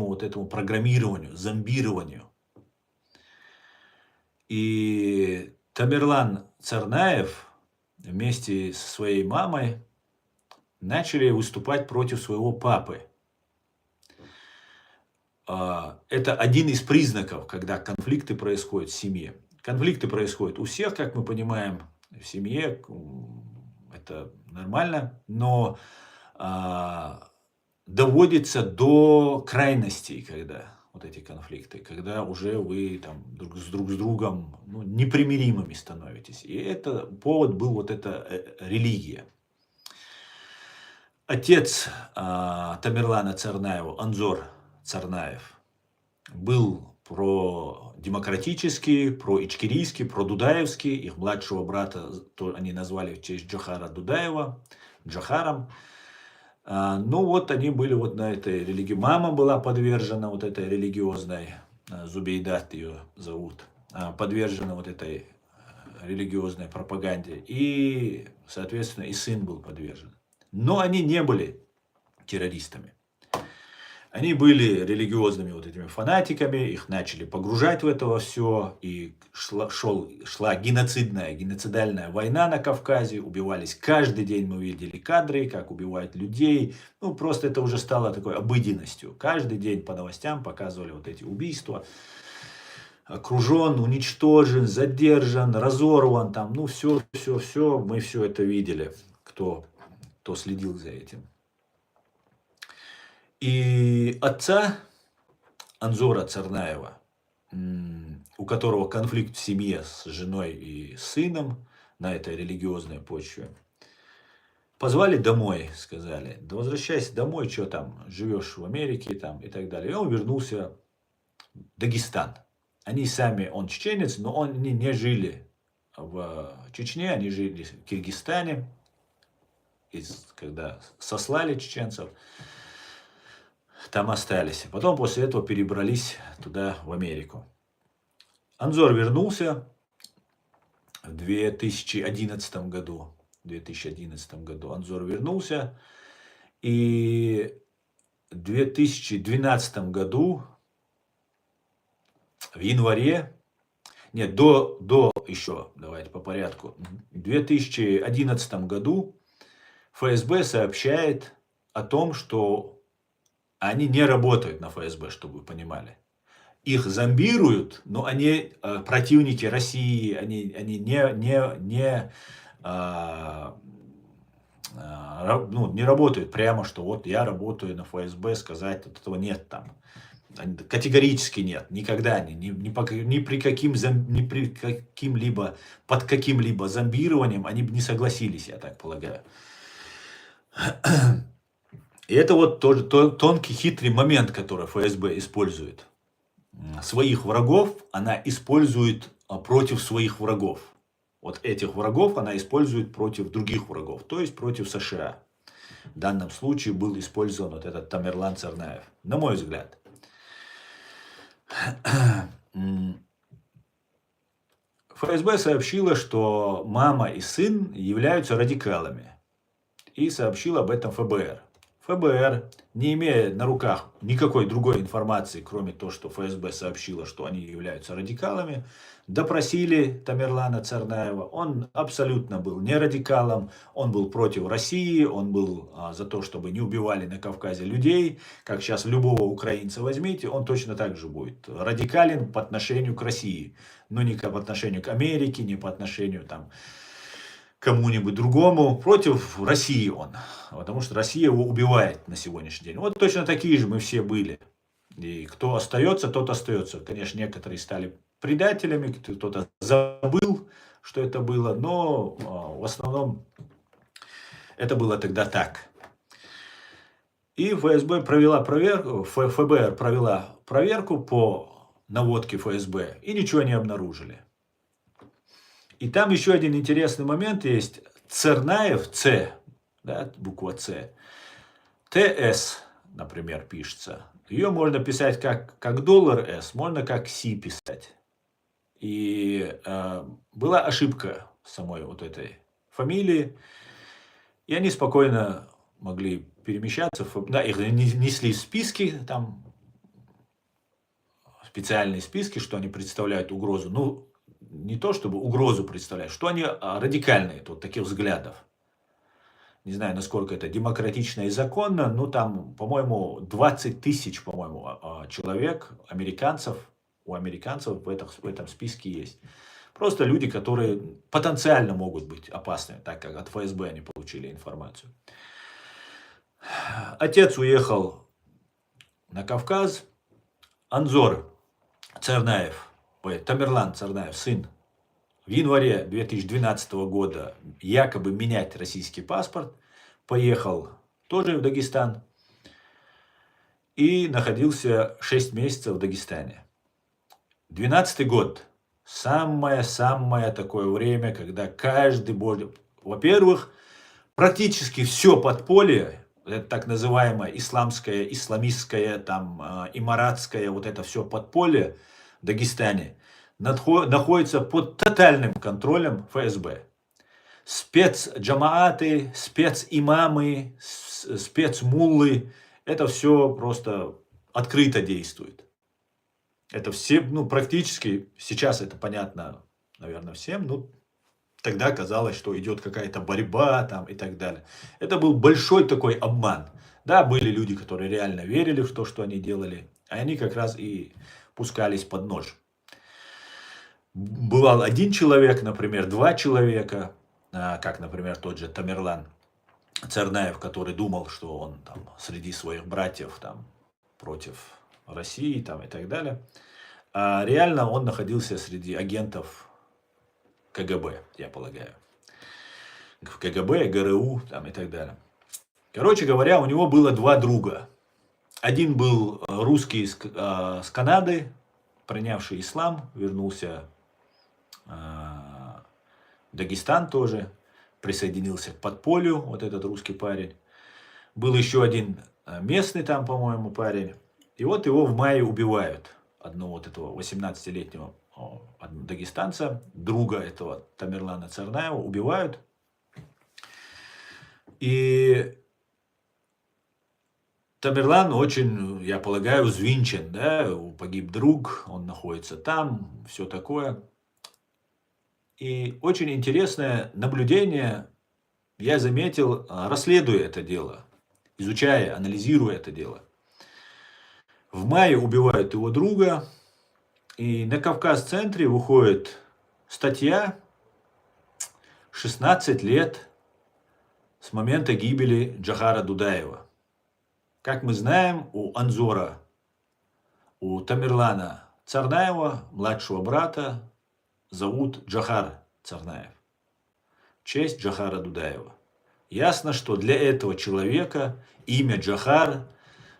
вот этому программированию, зомбированию. И Тамерлан Царнаев вместе со своей мамой начали выступать против своего папы. Это один из признаков, когда конфликты происходят в семье. Конфликты происходят у всех, как мы понимаем, в семье. Это нормально, но доводится до крайностей, когда вот эти конфликты, когда уже вы там друг с другом непримиримыми становитесь. И это повод был вот эта религия. Отец Тамерлана Царнаева, Анзор Царнаев, был продемократический, проичкерийский, продудаевский. Их младшего брата они назвали в честь Джохара Дудаева, Джохаром. Ну вот они были вот на этой религии. Мама была подвержена вот этой религиозной, Зубейдат ее зовут, подвержена вот этой религиозной пропаганде. И, соответственно, и сын был подвержен. Но они не были террористами. Они были религиозными вот этими фанатиками, их начали погружать в это все, и шла геноцидальная война на Кавказе, убивались каждый день, мы видели кадры, как убивают людей, просто это уже стало такой обыденностью. Каждый день по новостям показывали вот эти убийства, окружен, уничтожен, задержан, разорван, там, все, мы все это видели, кто следил за этим. И отца Анзора Царнаева, у которого конфликт в семье с женой и сыном на этой религиозной почве, позвали домой, сказали: да возвращайся домой, что там, живешь в Америке там, и так далее. И он вернулся в Дагестан. Они сами, он чеченец, но они не жили в Чечне, они жили в Киргизстане, когда сослали чеченцев. Там остались. Потом после этого перебрались туда, в Америку. Анзор вернулся в 2011 году. Анзор вернулся. И в 2012 году, в январе, еще, давайте по порядку. В 2011 году ФСБ сообщает о том, что они не работают на ФСБ, чтобы вы понимали. Их зомбируют, но они противники России, они не ну, не работают прямо, что вот я работаю на ФСБ, сказать, вот этого нет там. Категорически нет, никогда ни при каким-либо, под каким-либо зомбированием они бы не согласились, я так полагаю. И это вот тоже тонкий, хитрый момент, который ФСБ использует. Своих врагов она использует против своих врагов. Вот этих врагов она использует против других врагов, то есть против США. В данном случае был использован вот этот Тамерлан Цернаев, на мой взгляд. ФСБ сообщила, что мама и сын являются радикалами. И сообщил об этом ФБР. ФБР, не имея на руках никакой другой информации, кроме того, что ФСБ сообщила, что они являются радикалами, допросили Тамерлана Цернаева. Он абсолютно был не радикалом, он был против России, он был за то, чтобы не убивали на Кавказе людей. Как сейчас любого украинца возьмите, он точно так же будет радикален по отношению к России, но не по отношению к Америке, не по отношению там кому-нибудь другому, против России он. Потому что Россия его убивает на сегодняшний день. Вот точно такие же мы все были. И кто остается, тот остается. Конечно, некоторые стали предателями, кто-то забыл, что это было, но в основном это было тогда так. И ФСБ провела проверку, ФБР провела проверку по наводке ФСБ и ничего не обнаружили. И там еще один интересный момент есть. Цернаев, Ц, да, буква С, ТС, например, пишется. Ее можно писать как доллар С, можно как Си писать. И была ошибка самой вот этой фамилии. И они спокойно могли перемещаться. Да, их несли в списки, там специальные списки, что они представляют угрозу. Ну, не то чтобы угрозу представляют, что они радикальные, вот таких взглядов. Не знаю, насколько это демократично и законно, но там, по-моему, 20 тысяч, по-моему, человек, американцев, у американцев в этом списке есть. Просто люди, которые потенциально могут быть опасны, так как от ФСБ они получили информацию. Отец уехал на Кавказ, Анзор Цернаев, Тамерлан Цернаев, сын, в январе 2012 года якобы менять российский паспорт, поехал тоже в Дагестан и находился 6 месяцев в Дагестане. 2012 год, самое такое время, когда каждый божий, во-первых, практически все подполье, это так называемое исламское, исламистское, там, имаратское, вот это все подполье в Дагестане, находится под тотальным контролем ФСБ. Спецджамааты, специмамы, спецмуллы, это все просто открыто действует. Это все, ну, практически, сейчас это понятно, наверное, всем, ну, тогда казалось, что идет какая-то борьба там и так далее. Это был большой такой обман. Да, были люди, которые реально верили в то, что они делали, а они как раз и пускались под нож. Бывал один человек, например, два человека, как, например, тот же Тамерлан Цернаев, который думал, что он там среди своих братьев там против России там и так далее. А реально он находился среди агентов КГБ, я полагаю. КГБ, ГРУ там и так далее. Короче говоря, у него было два друга. Один был русский с Канады, принявший ислам, вернулся в Дагестан тоже, присоединился к подполью, вот этот русский парень. Был еще один местный там, по-моему, парень. И вот его в мае убивают. Одного вот этого 18-летнего дагестанца, друга этого Тамерлана Цернаева, убивают. И Тамерлан очень, я полагаю, взвинчен, да, погиб друг, он находится там, все такое. И очень интересное наблюдение я заметил, расследуя это дело, изучая, анализируя это дело. В мае убивают его друга, и на Кавказ-центре выходит статья 16 лет с момента гибели Джохара Дудаева. Как мы знаем, у Анзора, у Тамерлана Царнаева, младшего брата, зовут Джохар Царнаев. В честь Джохара Дудаева. Ясно, что для этого человека имя Джохар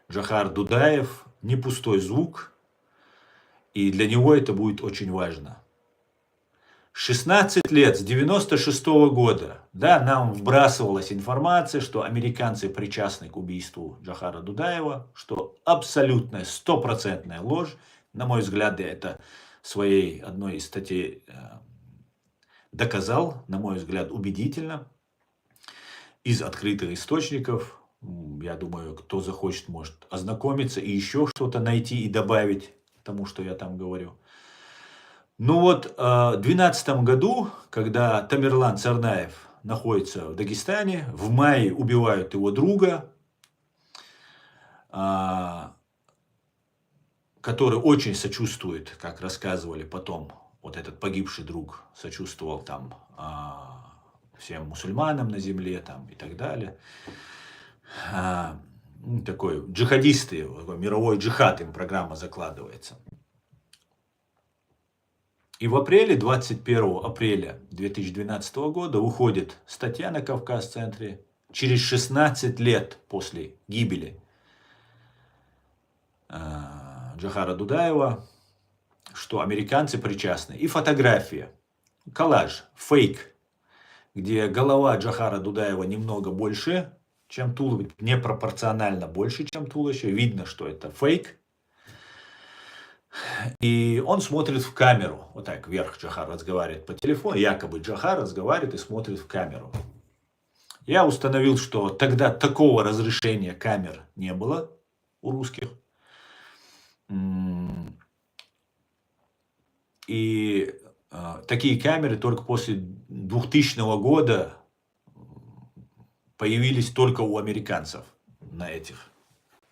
Дудаев не пустой звук, и для него это будет очень важно. 16 лет, с 96 года, да, нам вбрасывалась информация, что американцы причастны к убийству Джохара Дудаева, что абсолютная, стопроцентная ложь. На мой взгляд, я это в своей одной из статей доказал, на мой взгляд, убедительно, из открытых источников. Я думаю, кто захочет, может ознакомиться и еще что-то найти и добавить к тому, что я там говорю. Ну вот, в 2012 году, когда Тамерлан Царнаев находится в Дагестане, в мае убивают его друга, который очень сочувствует, как рассказывали потом, вот этот погибший друг сочувствовал там всем мусульманам на земле там, и так далее. Такой джихадисты, мировой джихад им программа закладывается. И в апреле, 21 апреля 2012 года выходит статья на Кавказ-центре, через 16 лет после гибели Джохара Дудаева, что американцы причастны. И фотография, коллаж, фейк, где голова Джохара Дудаева немного больше, чем туловище, непропорционально больше, чем туловище. Видно, что это фейк. И он смотрит в камеру. Вот так вверх Джохар разговаривает по телефону. Якобы Джохар разговаривает и смотрит в камеру. Я установил, что тогда такого разрешения камер не было у русских. И такие камеры только после 2000 года появились только у американцев на этих,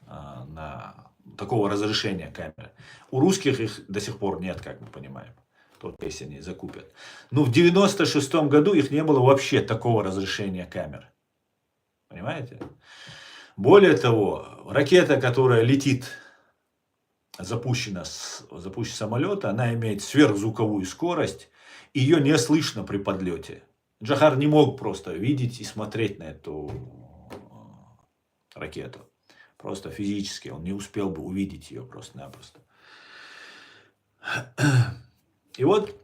на такого разрешения камеры. У русских их до сих пор нет, как мы понимаем. Только если они закупят. Но в 96 году их не было вообще такого разрешения камер. Понимаете? Более того, ракета, которая летит, запущена с самолета, она имеет сверхзвуковую скорость. Ее не слышно при подлете. Джохар не мог просто видеть и смотреть на эту ракету. Просто физически он не успел бы увидеть ее просто-напросто. И вот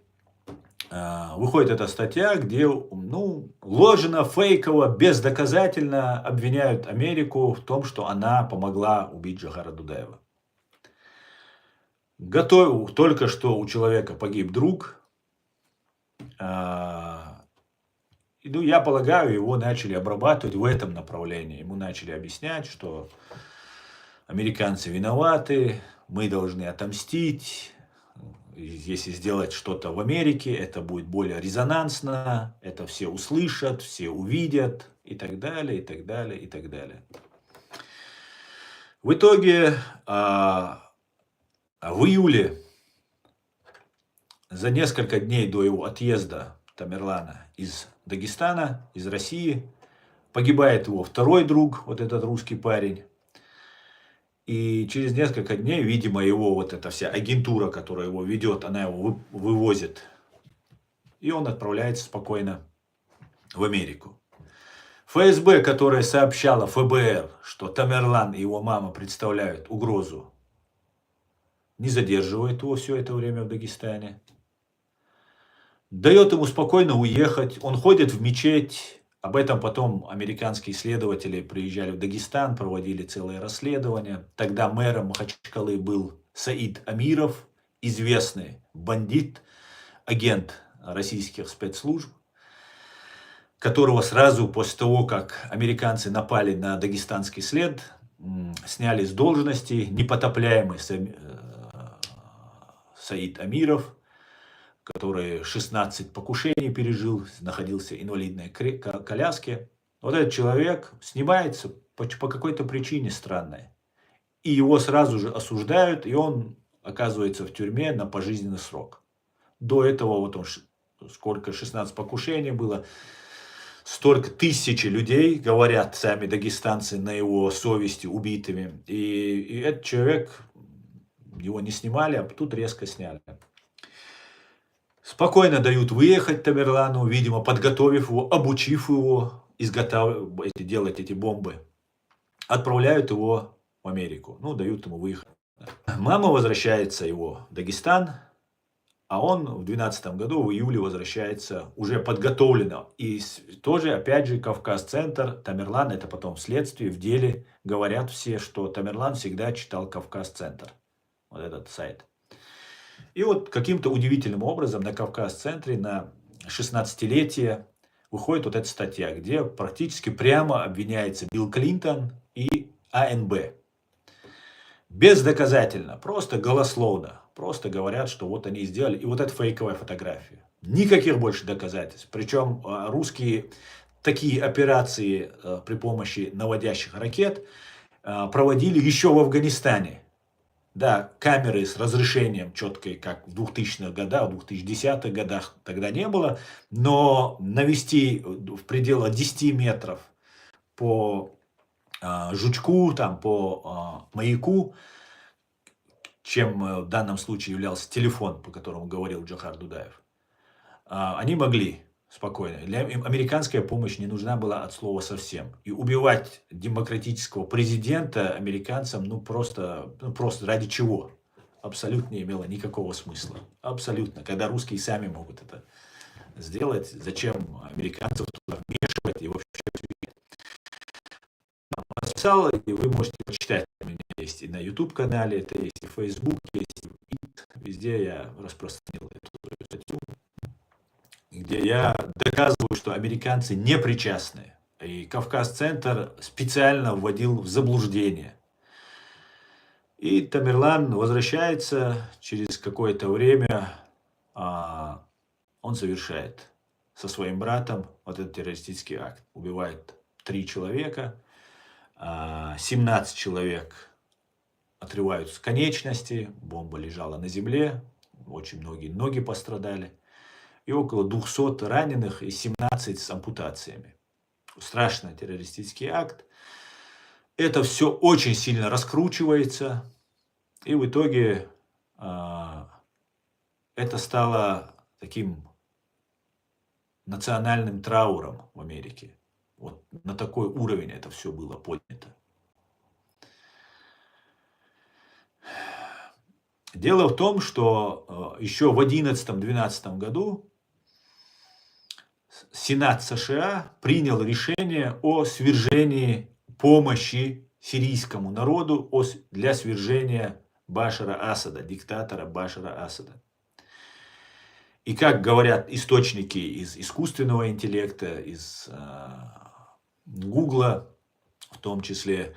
выходит эта статья, где ложно, фейково, бездоказательно обвиняют Америку в том, что она помогла убить Джохара Дудаева. Только что у человека погиб друг. Я полагаю, его начали обрабатывать в этом направлении. Ему начали объяснять, что американцы виноваты, мы должны отомстить. Если сделать что-то в Америке, это будет более резонансно, это все услышат, все увидят, и так далее, и так далее, и так далее. В итоге, в июле, за несколько дней до его отъезда Тамерлана из Дагестана, из России, погибает его второй друг, вот этот русский парень. И через несколько дней, видимо, его вот эта вся агентура, которая его ведет, она его вывозит. И он отправляется спокойно в Америку. ФСБ, которая сообщала ФБР, что Тамерлан и его мама представляют угрозу, не задерживает его все это время в Дагестане. Дает ему спокойно уехать. Он ходит в мечеть. Об этом потом американские исследователи приезжали в Дагестан, проводили целые расследования. Тогда мэром Махачкалы был Саид Амиров, известный бандит, агент российских спецслужб, которого сразу после того, как американцы напали на дагестанский след, сняли с должности. Непотопляемый Саид Амиров, который 16 покушений пережил, находился в инвалидной коляске. Вот этот человек снимается по какой-то причине странной. И его сразу же осуждают, и он оказывается в тюрьме на пожизненный срок. До этого вот он сколько, 16 покушений было, столько тысячи людей, говорят сами дагестанцы, на его совести убитыми. И этот человек, его не снимали, а тут резко сняли. Спокойно дают выехать Тамерлану, видимо, подготовив его, обучив его делать эти бомбы. Отправляют его в Америку. Ну, дают ему выехать. Мама возвращается его в Дагестан, а он в 2012 году, в июле, возвращается уже подготовленно. И тоже, опять же, Кавказ-центр, Тамерлан, это потом вследствие, в деле говорят все, что Тамерлан всегда читал Кавказ-центр. Вот этот сайт. И вот каким-то удивительным образом на Кавказ-центре на 16-летие выходит вот эта статья, где практически прямо обвиняется Билл Клинтон и АНБ. Бездоказательно, просто голословно. Просто говорят, что вот они сделали. И вот это фейковая фотография. Никаких больше доказательств. Причем русские такие операции при помощи наводящих ракет проводили еще в Афганистане. Да, камеры с разрешением четкой, как в 2000-х годах, в 2010-х годах тогда не было. Но навести в пределах 10 метров по жучку, там, по маяку, чем в данном случае являлся телефон, по которому говорил Джохар Дудаев, они могли спокойно. Американская помощь не нужна была от слова совсем. И убивать демократического президента американцам, просто ради чего? Абсолютно не имело никакого смысла. Абсолютно. Когда русские сами могут это сделать, зачем американцев туда вмешивать и вообще написал, и вы можете почитать. У меня есть и на YouTube-канале, это есть и в Facebook, есть и везде я распространил эту статью, где я доказываю, что американцы не причастны. И Кавказ-центр специально вводил в заблуждение. И Тамерлан возвращается через какое-то время, он совершает со своим братом вот этот террористический акт. Убивает 3 человека. 17 человек отрываются конечности, бомба лежала на земле, очень многие ноги пострадали, и около 200 раненых и 17 с ампутациями. Страшный террористический акт. Это все очень сильно раскручивается, и в итоге это стало таким национальным трауром в Америке. Вот на такой уровень это все было поднято. Дело в том, что еще в 2011-2012 году Сенат США принял решение о свержении помощи сирийскому народу для свержения Башара Асада, диктатора Башара Асада. И как говорят источники из искусственного интеллекта, из Гугла, в том числе,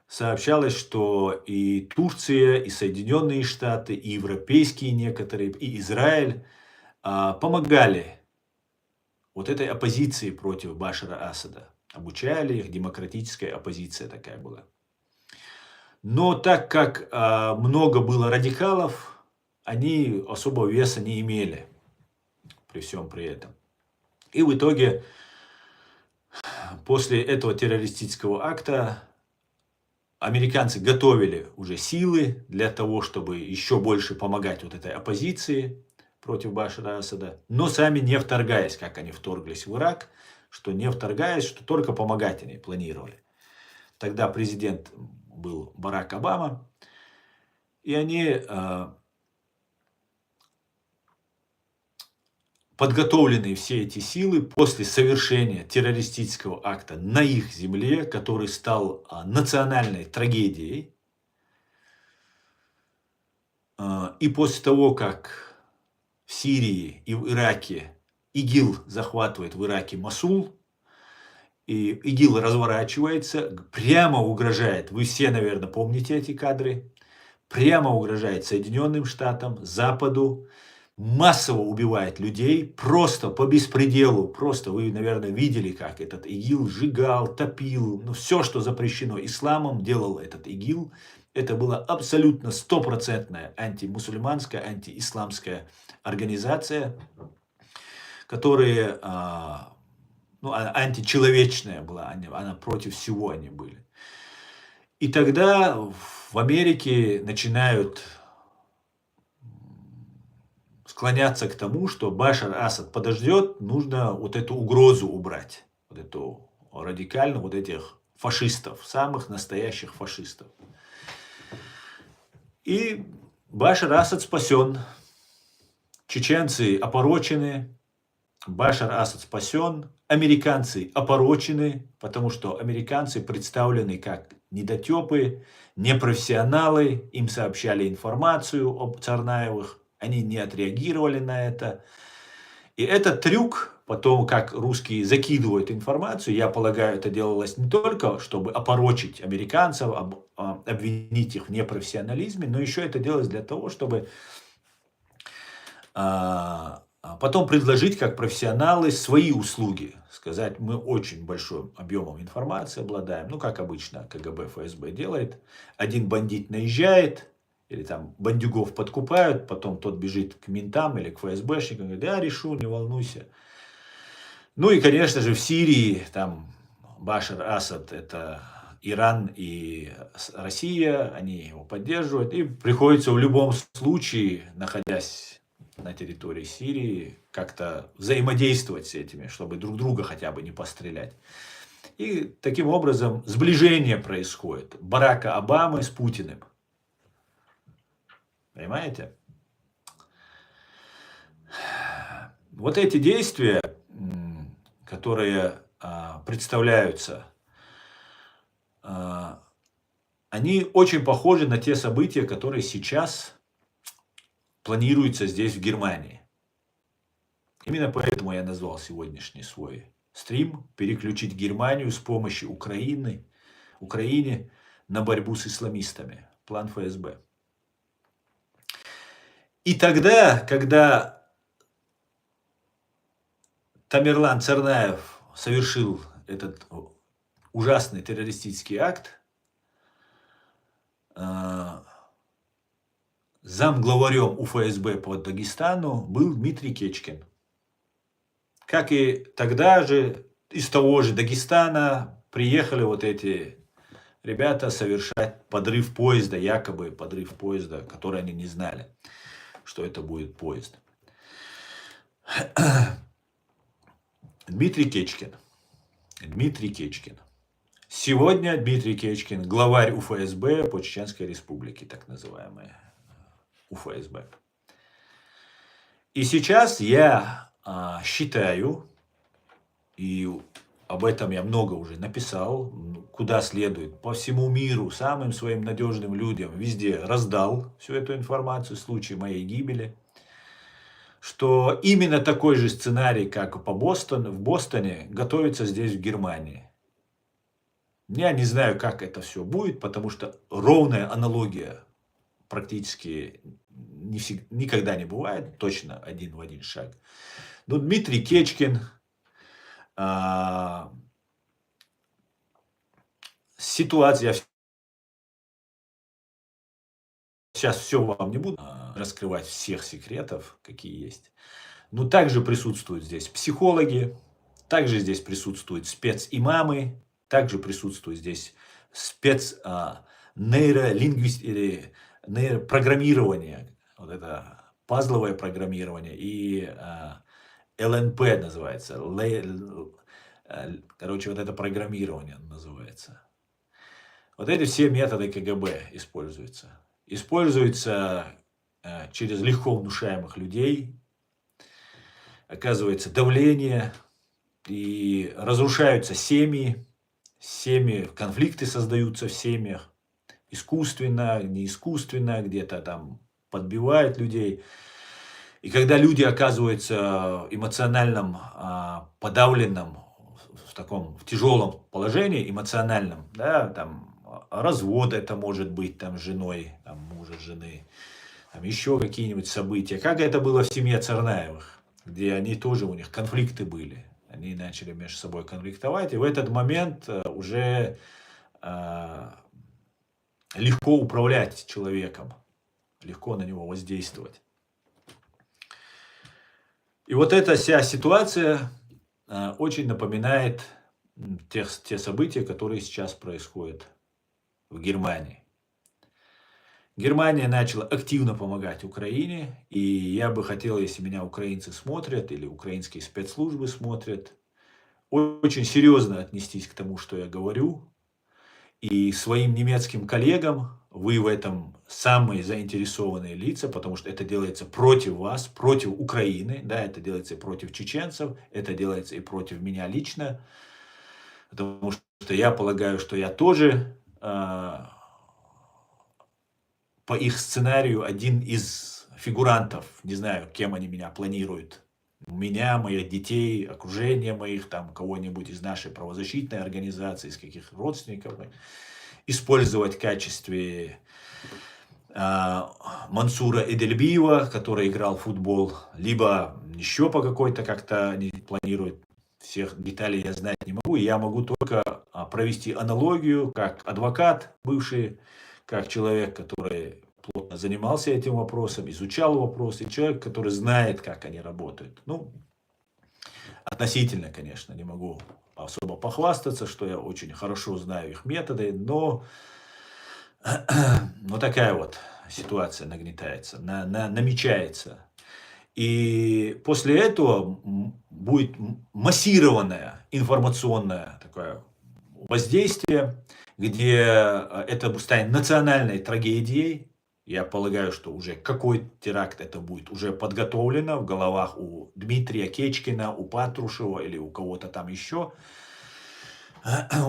сообщалось, что и Турция, и Соединенные Штаты, и европейские некоторые, и Израиль помогали вот этой оппозиции против Башара Асада. Обучали их, демократическая оппозиция такая была. Но так как много было радикалов, они особого веса не имели при всем при этом. И в итоге, после этого террористического акта, американцы готовили уже силы для того, чтобы еще больше помогать вот этой оппозиции против Башара Асада, но сами не вторгаясь, как они вторглись в Ирак, что не вторгаясь, что только помогать они планировали. Тогда президент был Барак Обама, и они подготовленные все эти силы после совершения террористического акта на их земле, который стал национальной трагедией. И после того, как в Сирии и в Ираке ИГИЛ захватывает в Ираке Мосул, и ИГИЛ разворачивается, прямо угрожает, вы все, наверное, помните эти кадры, прямо угрожает Соединенным Штатам, Западу, массово убивает людей, просто по беспределу. Просто вы, наверное, видели, как этот ИГИЛ сжигал, топил. Все, что запрещено исламом, делал этот ИГИЛ. Это была абсолютно стопроцентная антимусульманская, антиисламская организация. которые ну, античеловечная была, она против всего они были. И тогда в Америке начинают склоняться к тому, что Башар Асад подождет, нужно вот эту угрозу убрать, вот эту радикально, вот этих фашистов, самых настоящих фашистов. И Башар Асад спасен, чеченцы опорочены, Башар Асад спасен, американцы опорочены, потому что американцы представлены как недотепы, непрофессионалы, им сообщали информацию об Царнаевых, они не отреагировали на это. И этот трюк, потом как русские закидывают информацию, я полагаю, это делалось не только, чтобы опорочить американцев, обвинить их в непрофессионализме, но еще это делалось для того, чтобы потом предложить как профессионалы свои услуги. Сказать, мы очень большим объемом информации обладаем. Ну, как обычно КГБ, ФСБ делает. Один бандит наезжает, или там бандюгов подкупают, потом тот бежит к ментам или к ФСБшникам, говорит, я решу, не волнуйся. Ну и, конечно же, в Сирии там Башар Асад — это Иран и Россия, они его поддерживают. И приходится в любом случае, находясь на территории Сирии, как-то взаимодействовать с этими, чтобы друг друга хотя бы не пострелять. И таким образом сближение происходит Барака Обамы с Путиным. Понимаете? Вот эти действия, которые представляются, они очень похожи на те события, которые сейчас планируются здесь, в Германии. Именно поэтому я назвал сегодняшний свой стрим «Переключить Германию с помощью Украине на борьбу с исламистами». План ФСБ. И тогда, когда Тамерлан Царнаев совершил этот ужасный террористический акт, замглаварем УФСБ по Дагестану был Дмитрий Кечкин. Как и тогда же из того же Дагестана приехали вот эти ребята совершать подрыв поезда, якобы подрыв поезда, который они не знали, что это будет поезд. Дмитрий Кечкин. Сегодня Дмитрий Кечкин главарь УФСБ по Чеченской Республике, так называемая УФСБ. И сейчас я считаю, и об этом я много уже написал, куда следует, по всему миру, самым своим надежным людям, везде раздал всю эту информацию в случае моей гибели, что именно такой же сценарий, как в Бостоне, готовится здесь, в Германии. Я не знаю, как это все будет, потому что ровная аналогия практически никогда не бывает, точно один в один шаг. Но Дмитрий Кечкин, ситуация, я сейчас все вам не буду раскрывать всех секретов, какие есть. Но также присутствуют здесь психологи, также здесь присутствуют специмамы, также присутствует здесь нейролингвистика, нейропрограммирование, вот это пазловое программирование и ЛНП называется, короче, вот это программирование называется. Вот эти все методы КГБ используются. Используются через легко внушаемых людей, оказывается давление, и разрушаются семьи, конфликты создаются в семьях, искусственно, не искусственно, где-то там подбивают людей. И когда люди оказываются эмоциональном подавленном, в тяжелом положении эмоциональном, да, там развод это может быть там с женой, там мужа, жены, там еще какие-нибудь события, как это было в семье Царнаевых, где они тоже, у них конфликты были. Они начали между собой конфликтовать, и в этот момент уже легко управлять человеком, легко на него воздействовать. И вот эта вся ситуация очень напоминает те события, которые сейчас происходят в Германии. Германия начала активно помогать Украине, и я бы хотел, если меня украинцы смотрят или украинские спецслужбы смотрят, очень серьезно отнестись к тому, что я говорю, и своим немецким коллегам, вы в этом самые заинтересованные лица, потому что это делается против вас, против Украины, да, это делается и против чеченцев, это делается и против меня лично, потому что я полагаю, что я тоже по их сценарию один из фигурантов, не знаю, кем они меня планируют. Меня, моих детей, окружение моих, там, кого-нибудь из нашей правозащитной организации, из каких родственников, использовать в качестве Мансура Эдельбиева, который играл в футбол, либо еще по какой-то как-то они планируют. Всех деталей я знать не могу. Я могу только провести аналогию, как адвокат бывший, как человек, который плотно занимался этим вопросом, изучал вопрос, и человек, который знает, как они работают. Ну, относительно, конечно, не могу особо похвастаться, что я очень хорошо знаю их методы, но такая вот ситуация нагнетается, намечается. И после этого будет массированное информационное такое воздействие, где это станет национальной трагедией. Я полагаю, что уже какой теракт это будет уже подготовлено в головах у Дмитрия Кечкина, у Патрушева или у кого-то там еще.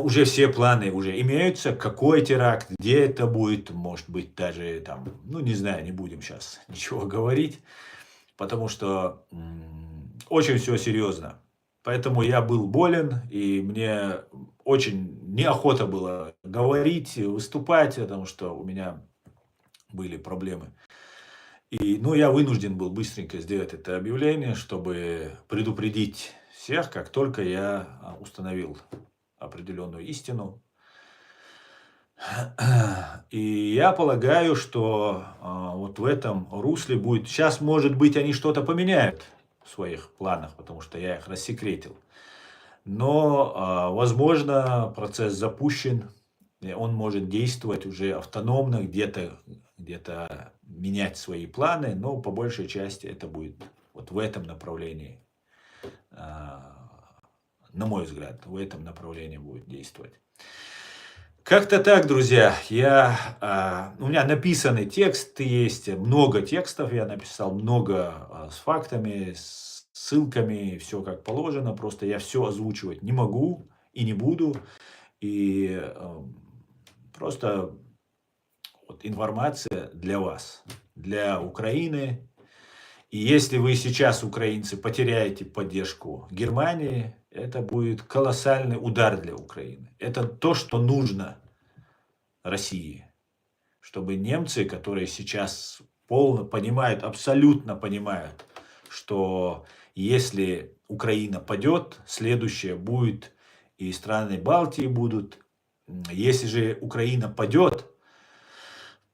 Уже все планы уже имеются, какой теракт, где это будет, может быть даже там, ну не знаю, не будем сейчас ничего говорить, потому что очень все серьезно. Поэтому я был болен, и мне очень неохота было говорить, выступать, потому что у меня были проблемы. И, я вынужден был быстренько сделать это объявление, чтобы предупредить всех, как только я установил определенную истину. И я полагаю, что вот в этом русле будет... Сейчас, может быть, они что-то поменяют в своих планах, потому что я их рассекретил. Но, возможно, процесс запущен, и он может действовать уже автономно, где-то менять свои планы, но по большей части это будет вот в этом направлении, на мой взгляд, в этом направлении будет действовать. Как-то так, друзья. У меня написанный текст есть, много текстов я написал, много с фактами, с ссылками, все как положено. Просто я все озвучивать не могу и не буду. И просто вот информация для вас, для Украины. И если вы сейчас, украинцы, потеряете поддержку Германии, это будет колоссальный удар для Украины. Это то, что нужно России. Чтобы немцы, которые сейчас полно понимают, абсолютно понимают, что если Украина падет, следующее будет и страны Балтии будут. Если же Украина падет,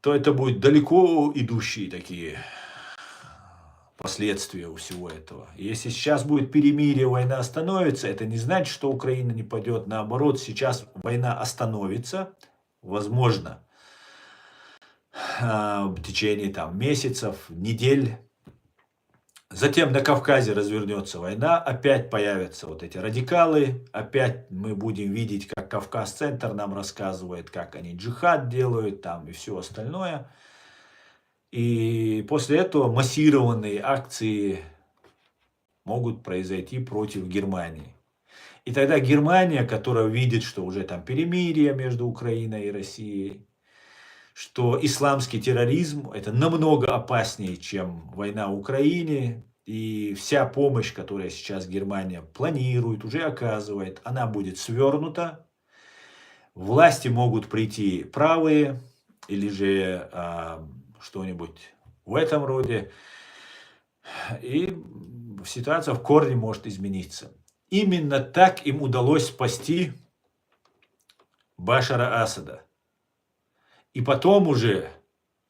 то это будет далеко идущие такие последствия у всего этого. Если сейчас будет перемирие, война остановится, это не значит, что Украина не падет. Наоборот, сейчас война остановится, возможно, в течение месяцев, недель. Затем на Кавказе развернется война, опять появятся вот эти радикалы, опять мы будем видеть, как Кавказ-центр нам рассказывает, как они джихад делают там и все остальное. И после этого массированные акции могут произойти против Германии. И тогда Германия, которая видит, что уже там перемирие между Украиной и Россией, что исламский терроризм это намного опаснее, чем война в Украине, и вся помощь, которую сейчас Германия планирует, уже оказывает, она будет свернута. Власти могут прийти правые или же что-нибудь в этом роде, и ситуация в корне может измениться. Именно так им удалось спасти Башара Асада. И потом уже,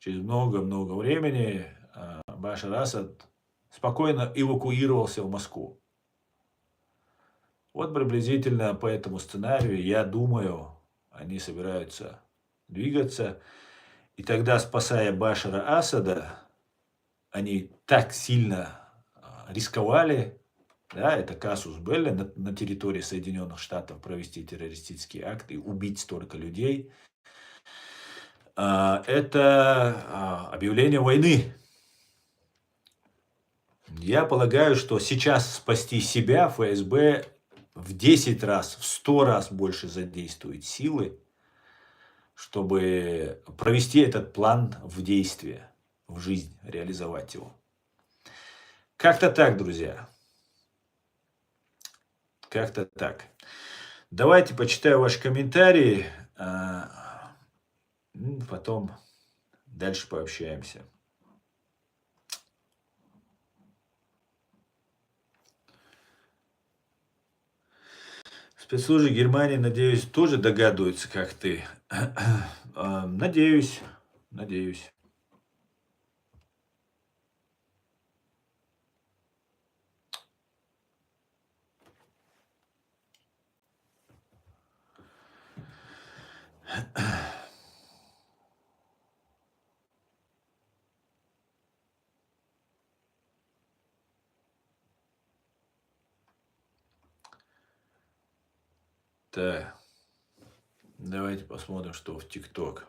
через много-много времени, Башар Асад спокойно эвакуировался в Москву. Вот приблизительно по этому сценарию, я думаю, они собираются двигаться. И тогда, спасая Башара Асада, они так сильно рисковали, да, это казус белли, на территории Соединенных Штатов провести террористический акт и убить столько людей. Это объявление войны. Я полагаю, что сейчас спасти себя ФСБ в 10 раз, в 100 раз больше задействует силы, чтобы провести этот план в действие, в жизнь, реализовать его. Как-то так, друзья. Как-то так. Давайте почитаю ваши комментарии, потом дальше пообщаемся. Спецслужбы Германии, надеюсь, тоже догадываются, как ты. Надеюсь. Так, давайте посмотрим, что в ТикТок.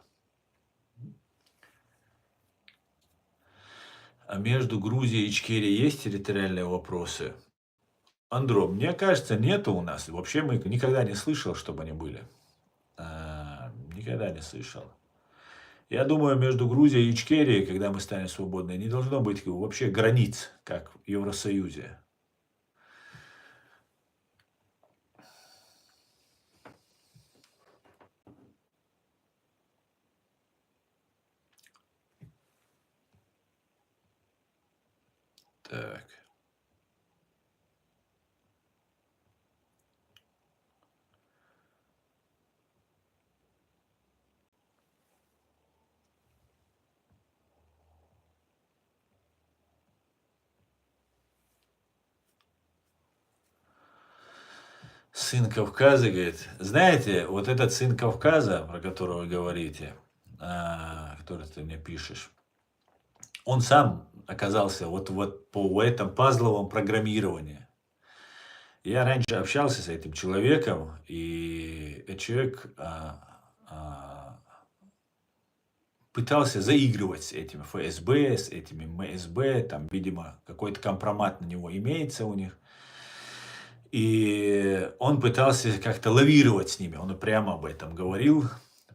А между Грузией и Ичкерией есть территориальные вопросы? Андро, мне кажется, нету у нас. Вообще мы никогда не слышал, чтобы они были. Никогда не слышал. Я думаю, между Грузией и Ичкерией, когда мы станем свободны, не должно быть вообще границ, как в Евросоюзе. Так. Сын Кавказа, говорит. Знаете, вот этот сын Кавказа, про которого вы говорите, который ты мне пишешь, он сам оказался вот по этом пазловом программировании. Я раньше общался с этим человеком, и этот человек пытался заигрывать с этими ФСБ, с этими МСБ, там, видимо, какой-то компромат на него имеется у них. И он пытался как-то лавировать с ними, он прямо об этом говорил.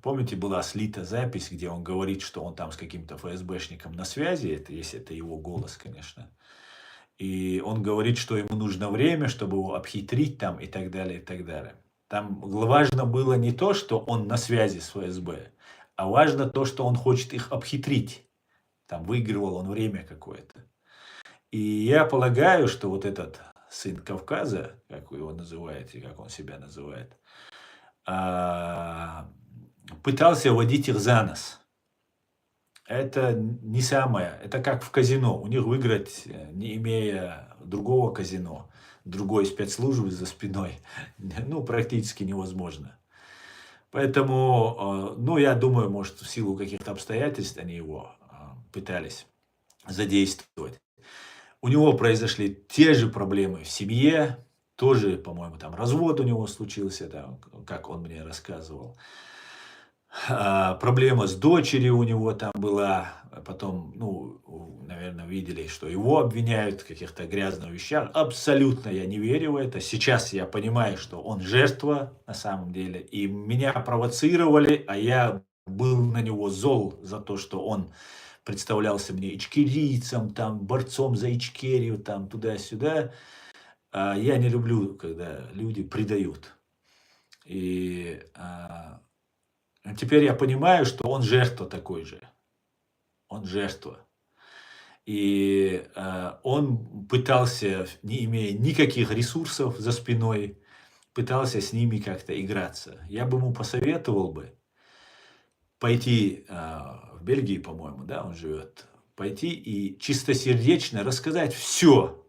Помните, была слита запись, где он говорит, что он там с каким-то ФСБшником на связи, это, если это его голос, конечно. И он говорит, что ему нужно время, чтобы его обхитрить там и так далее, и так далее. Там важно было не то, что он на связи с ФСБ, а важно то, что он хочет их обхитрить. Там выигрывал он время какое-то. И я полагаю, что вот этот сын Кавказа, как вы его называете, как он себя называет, пытался водить их за нос. Это не самое, это как в казино. У них выиграть, не имея другого казино, другой спецслужбы за спиной, ну, практически невозможно. Поэтому, ну, я думаю, может, в силу каких-то обстоятельств они его пытались задействовать. У него произошли те же проблемы в семье, тоже, по-моему, там развод у него случился, там, как он мне рассказывал. Проблема с дочерью у него там была, потом, ну, наверное, видели, что его обвиняют в каких-то грязных вещах. Абсолютно я не верю в это. Сейчас я понимаю, что он жертва на самом деле, и меня провоцировали, а я был на него зол за то, что он представлялся мне ичкерийцем, там, борцом за Ичкерию, там, туда-сюда. Я не люблю, когда люди предают. И теперь я понимаю, что он жертва такой же. Он жертва. И он пытался, не имея никаких ресурсов за спиной, пытался с ними как-то играться. Я бы ему посоветовал бы пойти в Бельгии, по-моему, да, он живет, пойти и чистосердечно рассказать все,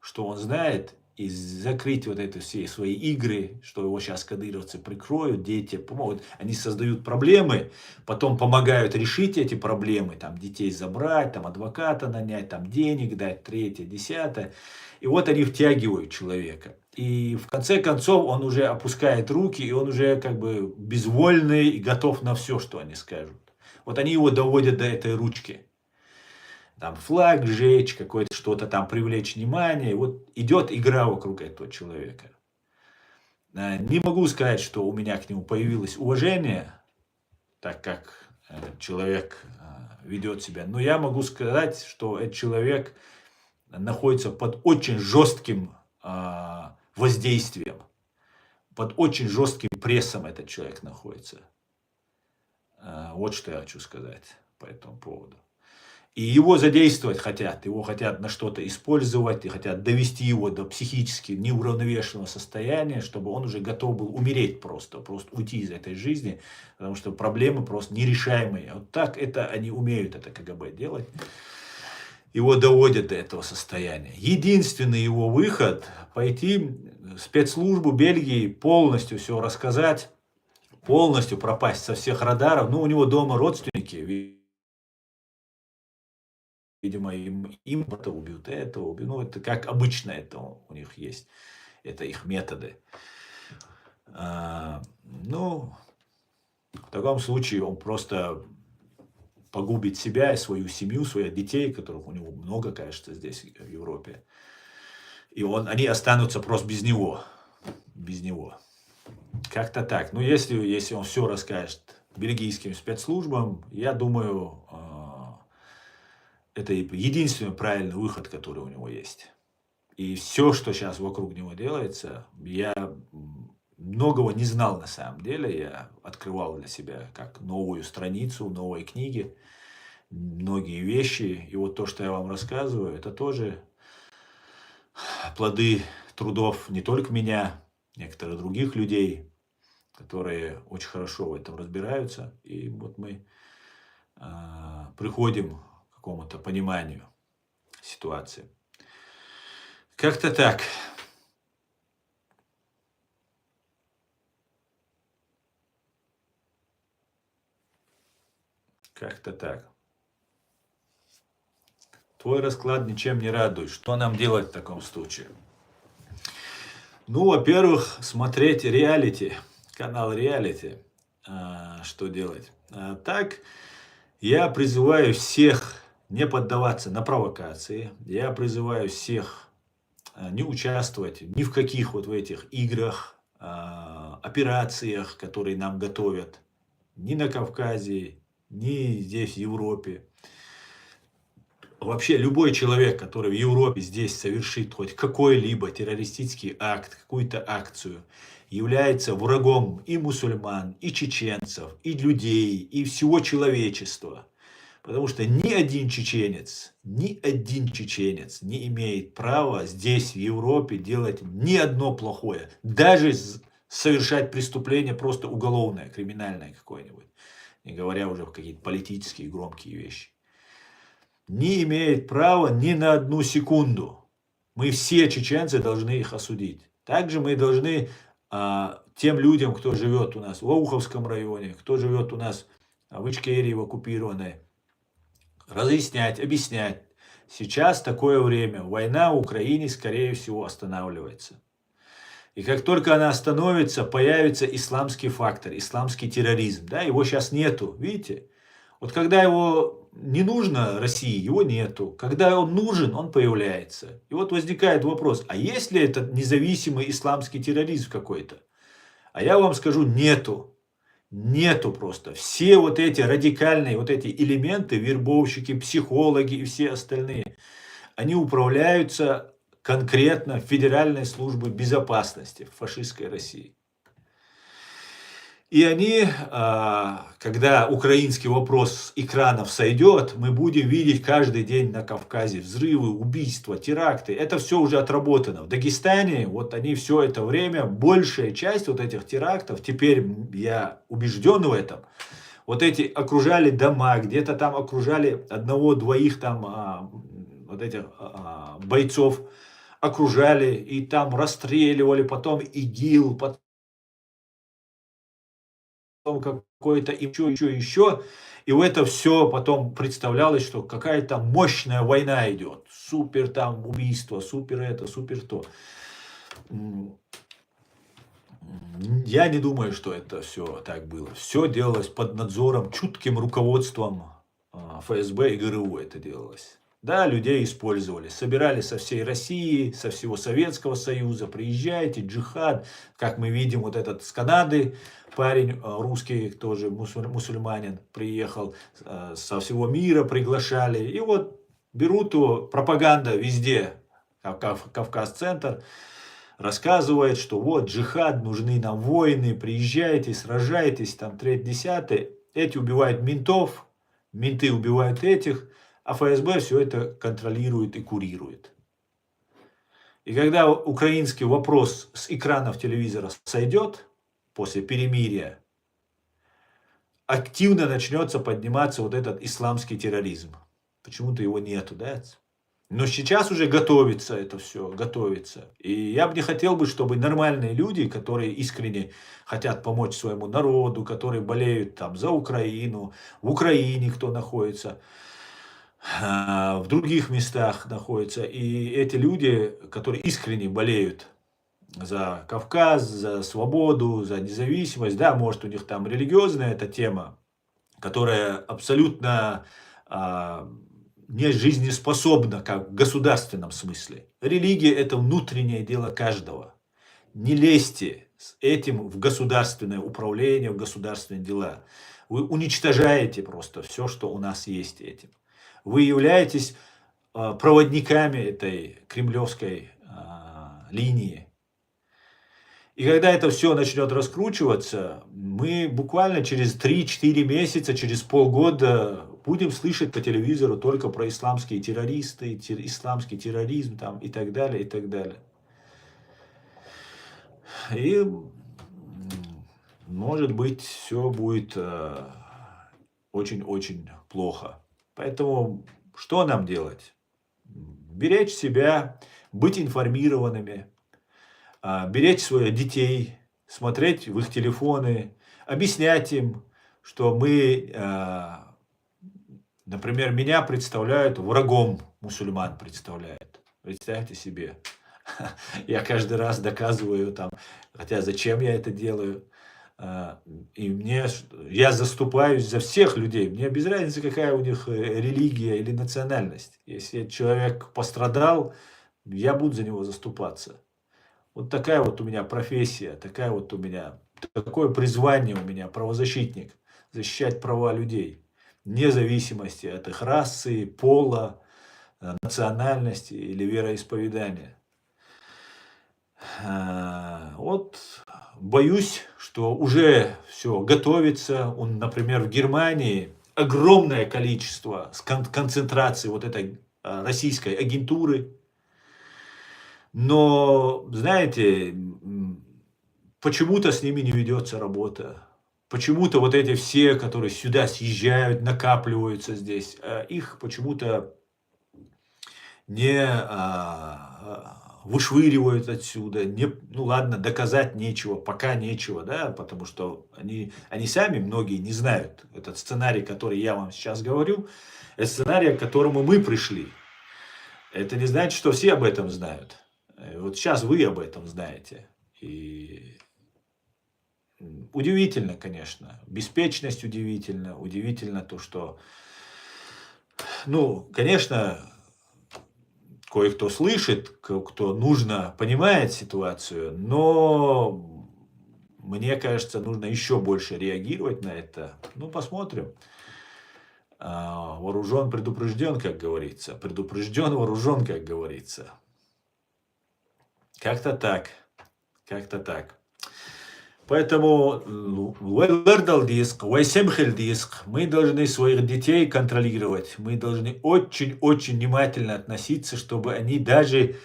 что он знает, и закрыть вот это все свои игры, что его сейчас кадыровцы прикроют, дети помогут. Они создают проблемы, потом помогают решить эти проблемы, там детей забрать, там адвоката нанять, там денег дать, третье, десятое. И вот они втягивают человека. И в конце концов он уже опускает руки, и он уже как бы безвольный и готов на все, что они скажут. Вот они его доводят до этой ручки. Там флаг сжечь, какое-то что-то там привлечь внимание. И вот идет игра вокруг этого человека. Не могу сказать, что у меня к нему появилось уважение, так как человек ведет себя. Но я могу сказать, что этот человек находится под очень жестким воздействием. Под очень жестким прессом этот человек находится. Вот что я хочу сказать по этому поводу. И его задействовать хотят, его хотят на что-то использовать, и хотят довести его до психически неуравновешенного состояния, чтобы он уже готов был умереть просто уйти из этой жизни, потому что проблемы просто нерешаемые. Вот так это они умеют, это КГБ делать. Его доводят до этого состояния. Единственный его выход – пойти в спецслужбу Бельгии, полностью все рассказать, полностью пропасть со всех радаров. Ну, у него дома родственники, видимо, им это убьют, это убьют. Ну, это как обычно это у них есть. Это их методы. Ну, в таком случае он просто погубит себя и свою семью, своих детей, которых у него много, кажется, здесь, в Европе. И они останутся просто без него. Без него. Как-то так. Ну, если он все расскажет бельгийским спецслужбам, я думаю, это единственный правильный выход, который у него есть. И все, что сейчас вокруг него делается, я многого не знал на самом деле. Я открывал для себя как новую страницу, новые книги, многие вещи. И вот то, что я вам рассказываю, это тоже плоды трудов не только меня, некоторых других людей, которые очень хорошо в этом разбираются. И вот мы приходим к какому-то пониманию ситуации. Как-то так. Как-то так. Твой расклад ничем не радует. Что нам делать в таком случае? Ну, во-первых, смотреть реалити, канал реалити. Что делать? Так, я призываю всех не поддаваться на провокации. Я призываю всех не участвовать ни в каких вот в этих играх, операциях, которые нам готовят. Ни на Кавказе, ни здесь в Европе. Вообще любой человек, который в Европе здесь совершит хоть какой-либо террористический акт, какую-то акцию, является врагом и мусульман, и чеченцев, и людей, и всего человечества. Потому что ни один чеченец не имеет права здесь, в Европе, делать ни одно плохое. Даже совершать преступление просто уголовное, криминальное какое-нибудь. Не говоря уже в какие-то политические громкие вещи. Не имеет права ни на одну секунду. Мы все чеченцы должны их осудить. Также мы должны тем людям, кто живет у нас в Ауховском районе, кто живет у нас в Ичкерии, в оккупированной, разъяснять, объяснять. Сейчас такое время. Война в Украине, скорее всего, останавливается. И как только она остановится, появится исламский фактор, исламский терроризм. Да, его сейчас нету, видите? Вот когда его не нужно России, его нету. Когда он нужен, он появляется. И вот возникает вопрос, а есть ли этот независимый исламский терроризм какой-то? А я вам скажу, нету. Нету просто. Все вот эти радикальные вот эти элементы, вербовщики, психологи и все остальные, они управляются конкретно Федеральной службой безопасности в фашистской России. И они, когда украинский вопрос с экранов сойдет, мы будем видеть каждый день на Кавказе взрывы, убийства, теракты. Это все уже отработано. В Дагестане, вот они все это время, большая часть вот этих терактов, теперь я убежден в этом, Вот эти окружали дома, где-то там окружали одного-двоих там вот этих бойцов, окружали и там расстреливали, потом ИГИЛ, потом какой-то еще. И в это все потом представлялось, что какая-то мощная война идет. Супер там убийство, супер это, супер то. Я не думаю, что это все так было. Все делалось под надзором, чутким руководством ФСБ и ГРУ это делалось. Да, людей использовали, собирали со всей России, со всего Советского Союза, приезжайте, джихад, как мы видим, вот этот с Канады парень русский, тоже мусульманин, приехал, со всего мира приглашали, и вот берут его, пропаганда везде, Кавказ-центр, рассказывает, что вот джихад, нужны нам войны, приезжайте, сражайтесь, там, 3-10, эти убивают ментов, менты убивают этих, а ФСБ все это контролирует и курирует. И когда украинский вопрос с экранов телевизора сойдет после перемирия, активно начнется подниматься вот этот исламский терроризм. Почему-то его нету, да? Но сейчас уже готовится это все, готовится. И я бы не хотел бы, чтобы нормальные люди, которые искренне хотят помочь своему народу, которые болеют там за Украину, в Украине кто находится, в других местах находятся. И эти люди, которые искренне болеют за Кавказ, за свободу, за независимость, да, может у них там религиозная эта тема, которая абсолютно не жизнеспособна как в государственном смысле. Религия – это внутреннее дело каждого. Не лезьте с этим в государственное управление, в государственные дела. Вы уничтожаете просто все, что у нас есть этим. Вы являетесь проводниками этой кремлевской линии. И когда это все начнет раскручиваться, мы буквально через 3-4 месяца, через полгода будем слышать по телевизору только про исламские террористы, исламский терроризм там, и так далее, и так далее. И может быть все будет очень-очень плохо. Поэтому что нам делать? Беречь себя, быть информированными, беречь своих детей, смотреть в их телефоны, объяснять им, что мы, например, меня представляют врагом, мусульман представляют. Представьте себе. Я каждый раз доказываю там, хотя зачем я это делаю. И я заступаюсь за всех людей. Мне без разницы, какая у них религия или национальность. Если человек пострадал, я буду за него заступаться. Вот такая вот у меня профессия, такое призвание у меня, правозащитник, защищать права людей, вне зависимости от их расы, пола, национальности или вероисповедания. Вот боюсь, что уже все готовится. Например, в Германии огромное количество концентрации вот этой российской агентуры. Но, знаете, почему-то с ними не ведется работа. Почему-то вот эти все, которые сюда съезжают, накапливаются здесь, их почему-то не вышвыривают отсюда. Ну ладно, доказать нечего, пока нечего, да, потому что они сами, многие, не знают. Этот сценарий, который я вам сейчас говорю, это сценарий, к которому мы пришли. Это не значит, что все об этом знают. Вот сейчас вы об этом знаете. И удивительно, конечно. Беспечность удивительна. Удивительно то, что... Ну, конечно, кое-кто слышит, кто нужно, понимает ситуацию, но мне кажется, нужно еще больше реагировать на это. Ну, посмотрим. Вооружен, предупрежден, как говорится. Предупрежден, вооружен, как говорится. Как-то так. Как-то так. Поэтому мы должны своих детей контролировать. Мы должны очень-очень внимательно относиться, чтобы они даже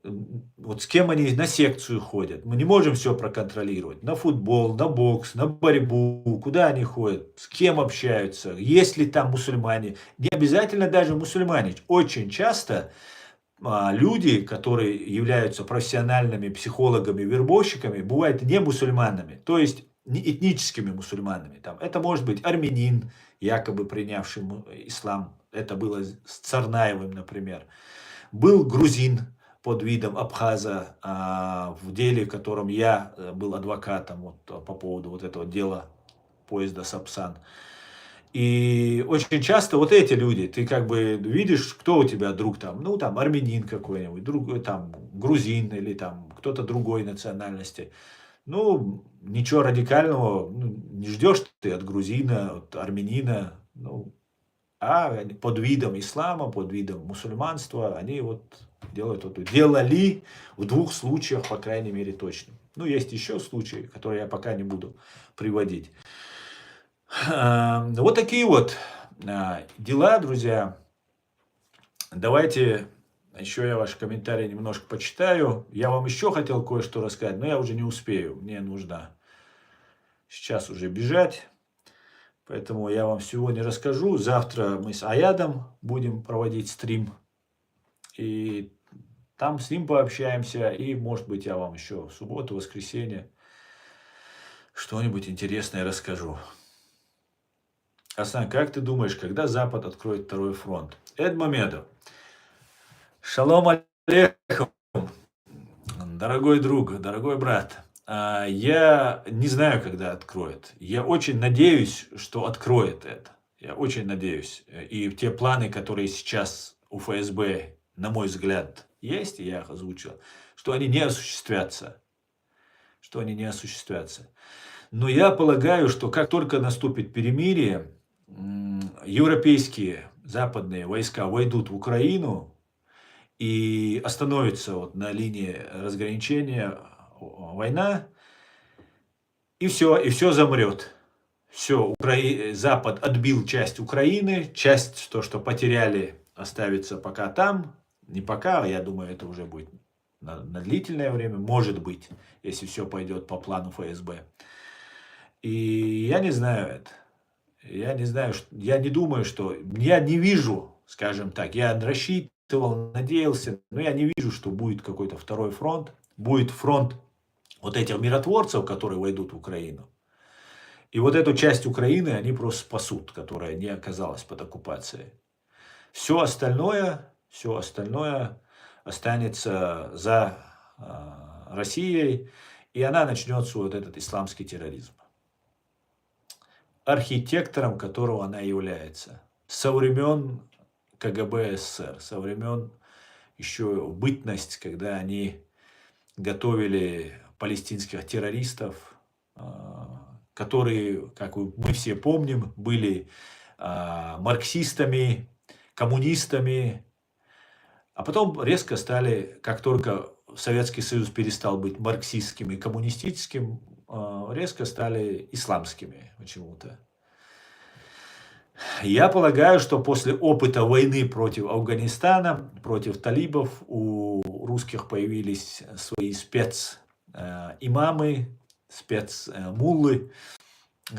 вот с кем они на секцию ходят. Мы не можем все проконтролировать. На футбол, на бокс, на борьбу, куда они ходят, с кем общаются, есть ли там мусульмане. Не обязательно даже мусульмане. Очень часто люди, которые являются профессиональными психологами, вербовщиками, бывают не мусульманами, то есть не этническими мусульманами. Там, это может быть армянин, якобы принявший ислам. Это было с Царнаевым, например. Был грузин под видом абхаза в деле, в котором я был адвокатом вот, по поводу вот этого дела поезда Сапсан. И очень часто вот эти люди, ты как бы видишь, кто у тебя друг там, ну там армянин какой-нибудь, другой там грузин или там кто-то другой национальности. Ну, ничего радикального не ждешь ты от грузина, от армянина, ну, а под видом ислама, под видом мусульманства они вот делают вот, делали в двух случаях, по крайней мере, точно. Ну, есть еще случаи, которые я пока не буду приводить. Вот такие вот дела, друзья. Давайте еще я ваши комментарии немножко почитаю. Я вам еще хотел кое-что рассказать, но я уже не успею. Мне нужно сейчас уже бежать. Поэтому я вам сегодня расскажу. Завтра мы с Аядом будем проводить стрим. И там с ним пообщаемся. И, может быть, я вам еще в субботу, воскресенье что-нибудь интересное расскажу. Асан, как ты думаешь, когда Запад откроет второй фронт? Эд Мамедов. Шалом алейкум, дорогой друг, дорогой брат. Я не знаю, когда откроет. Я очень надеюсь, что откроет это. Я очень надеюсь. И те планы, которые сейчас у ФСБ, на мой взгляд, есть, я их озвучил, что они не осуществятся. Что они не осуществятся. Но я полагаю, что как только наступит перемирие, европейские западные войска войдут в Украину и остановится вот на линии разграничения война, и все замрет. Все, Запад отбил часть Украины, часть, то, что потеряли, оставится пока там. Не пока, я думаю, это уже будет на длительное время, может быть, если все пойдет по плану ФСБ. И я не знаю это. Я не знаю, я не думаю, что... Я не вижу, скажем так, я рассчитывал, надеялся, но я не вижу, что будет какой-то второй фронт. Будет фронт вот этих миротворцев, которые войдут в Украину. И вот эту часть Украины они просто спасут, которая не оказалась под оккупацией. Все остальное останется за Россией, и она начнет свой вот этот исламский терроризм, архитектором которого она является. Со времен КГБ СССР, со времен еще бытность, когда они готовили палестинских террористов, которые, как мы все помним, были марксистами, коммунистами, а потом резко стали, как только Советский Союз перестал быть марксистским и коммунистическим, резко стали исламскими почему-то. Я полагаю, что после опыта войны против Афганистана, против талибов, у русских появились свои специмамы, спецмуллы,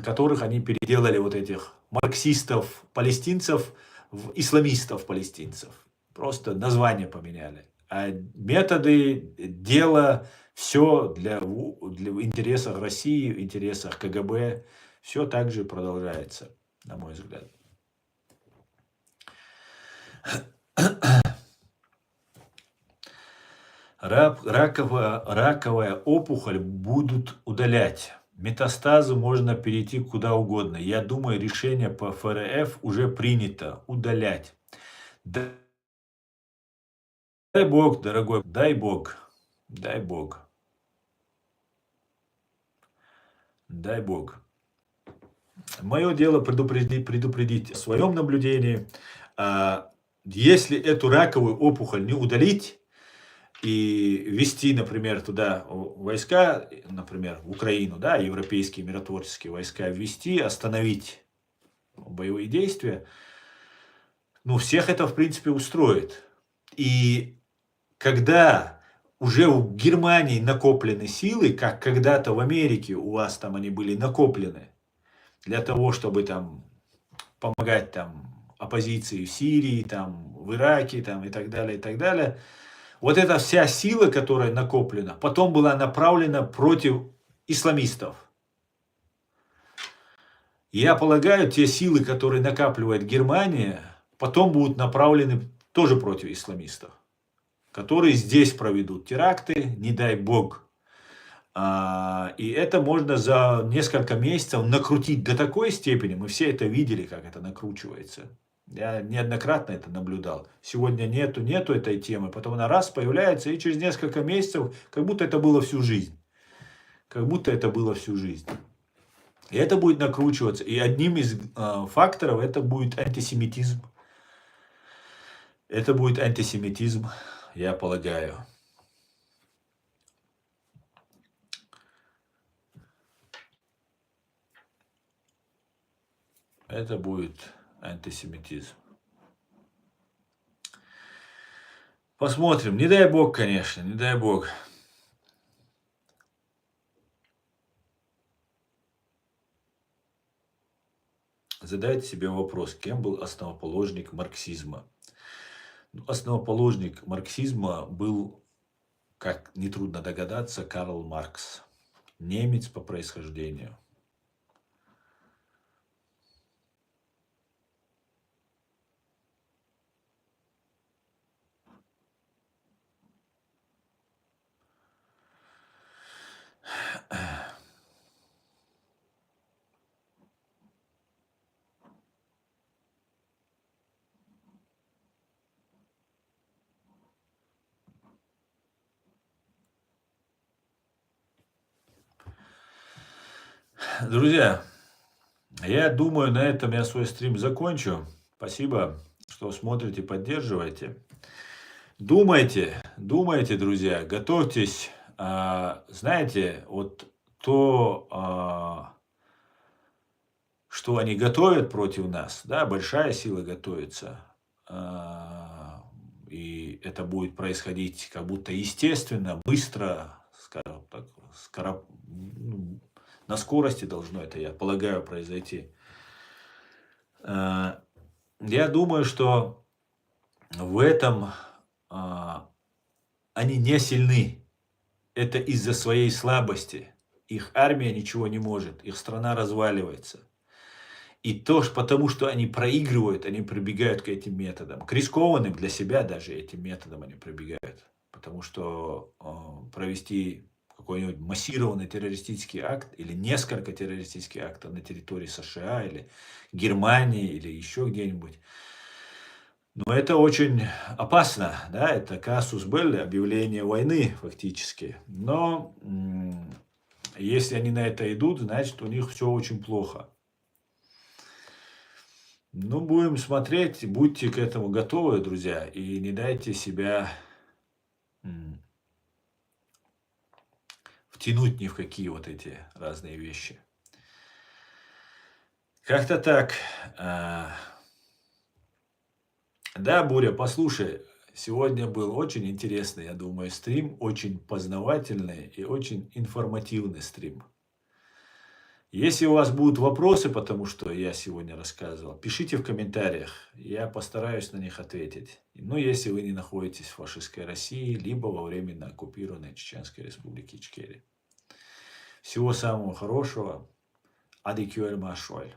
которых они переделали вот этих марксистов-палестинцев в исламистов-палестинцев. Просто название поменяли. А методы, дело, все для интересов России, в интересах КГБ, все так же продолжается, на мой взгляд. Раковая опухоль будут удалять. Метастазы можно перейти куда угодно. Я думаю, решение по ФРФ уже принято. Удалять. Дай Бог, дорогой, дай Бог. Дай Бог. Дай Бог. Мое дело предупредить о своем наблюдении. Если эту раковую опухоль не удалить и ввести, например, туда войска, например, в Украину, да, европейские миротворческие войска ввести, остановить боевые действия, ну, всех это, в принципе, устроит. И когда уже в Германии накоплены силы, как когда-то в Америке у вас там они были накоплены, для того, чтобы там помогать там оппозиции в Сирии, там, в Ираке там, и так далее, и так далее. Вот эта вся сила, которая накоплена, потом была направлена против исламистов. Я полагаю, те силы, которые накапливает Германия, потом будут направлены тоже против исламистов, которые здесь проведут теракты, не дай бог. И это можно за несколько месяцев накрутить до такой степени, мы все это видели, как это накручивается. Я неоднократно это наблюдал. Сегодня нету этой темы, потом она раз появляется, и через несколько месяцев, как будто это было всю жизнь. Как будто это было всю жизнь. И это будет накручиваться. И одним из факторов это будет антисемитизм. Это будет антисемитизм, я полагаю. Это будет антисемитизм. Посмотрим. Не дай бог, конечно, не дай бог. Задайте себе вопрос, кем был основоположник марксизма? Основоположник марксизма был, как нетрудно догадаться, Карл Маркс. Немец по происхождению. Друзья, я думаю, на этом я свой стрим закончу. Спасибо, что смотрите, поддерживаете. Думайте, друзья, готовьтесь. Знаете, вот то, что они готовят против нас, да, большая сила готовится. И это будет происходить как будто естественно, быстро, скажем так, на скорости должно это, я полагаю, произойти. Я думаю, что в этом они не сильны. Это из-за своей слабости. Их армия ничего не может, их страна разваливается. И тоже потому, что они проигрывают, они прибегают к этим методам. К рискованным для себя даже этим методом они прибегают. Потому что провести какой-нибудь массированный террористический акт или несколько террористических актов на территории США или Германии или еще где-нибудь, но это очень опасно, да, это казус белли, объявление войны фактически. Но если они на это идут, значит у них все очень плохо. Ну, будем смотреть, будьте к этому готовы, друзья, и не дайте себя втянуть ни в какие вот эти разные вещи. Как-то так. Да, Буря, послушай, сегодня был очень интересный, я думаю, стрим, очень познавательный и очень информативный стрим. Если у вас будут вопросы по тому, что я сегодня рассказывал, пишите в комментариях, я постараюсь на них ответить. Ну, если вы не находитесь в фашистской России, либо во временно оккупированной Чеченской Республике Ичкерия. Всего самого хорошего. Адикюэль Машуэль.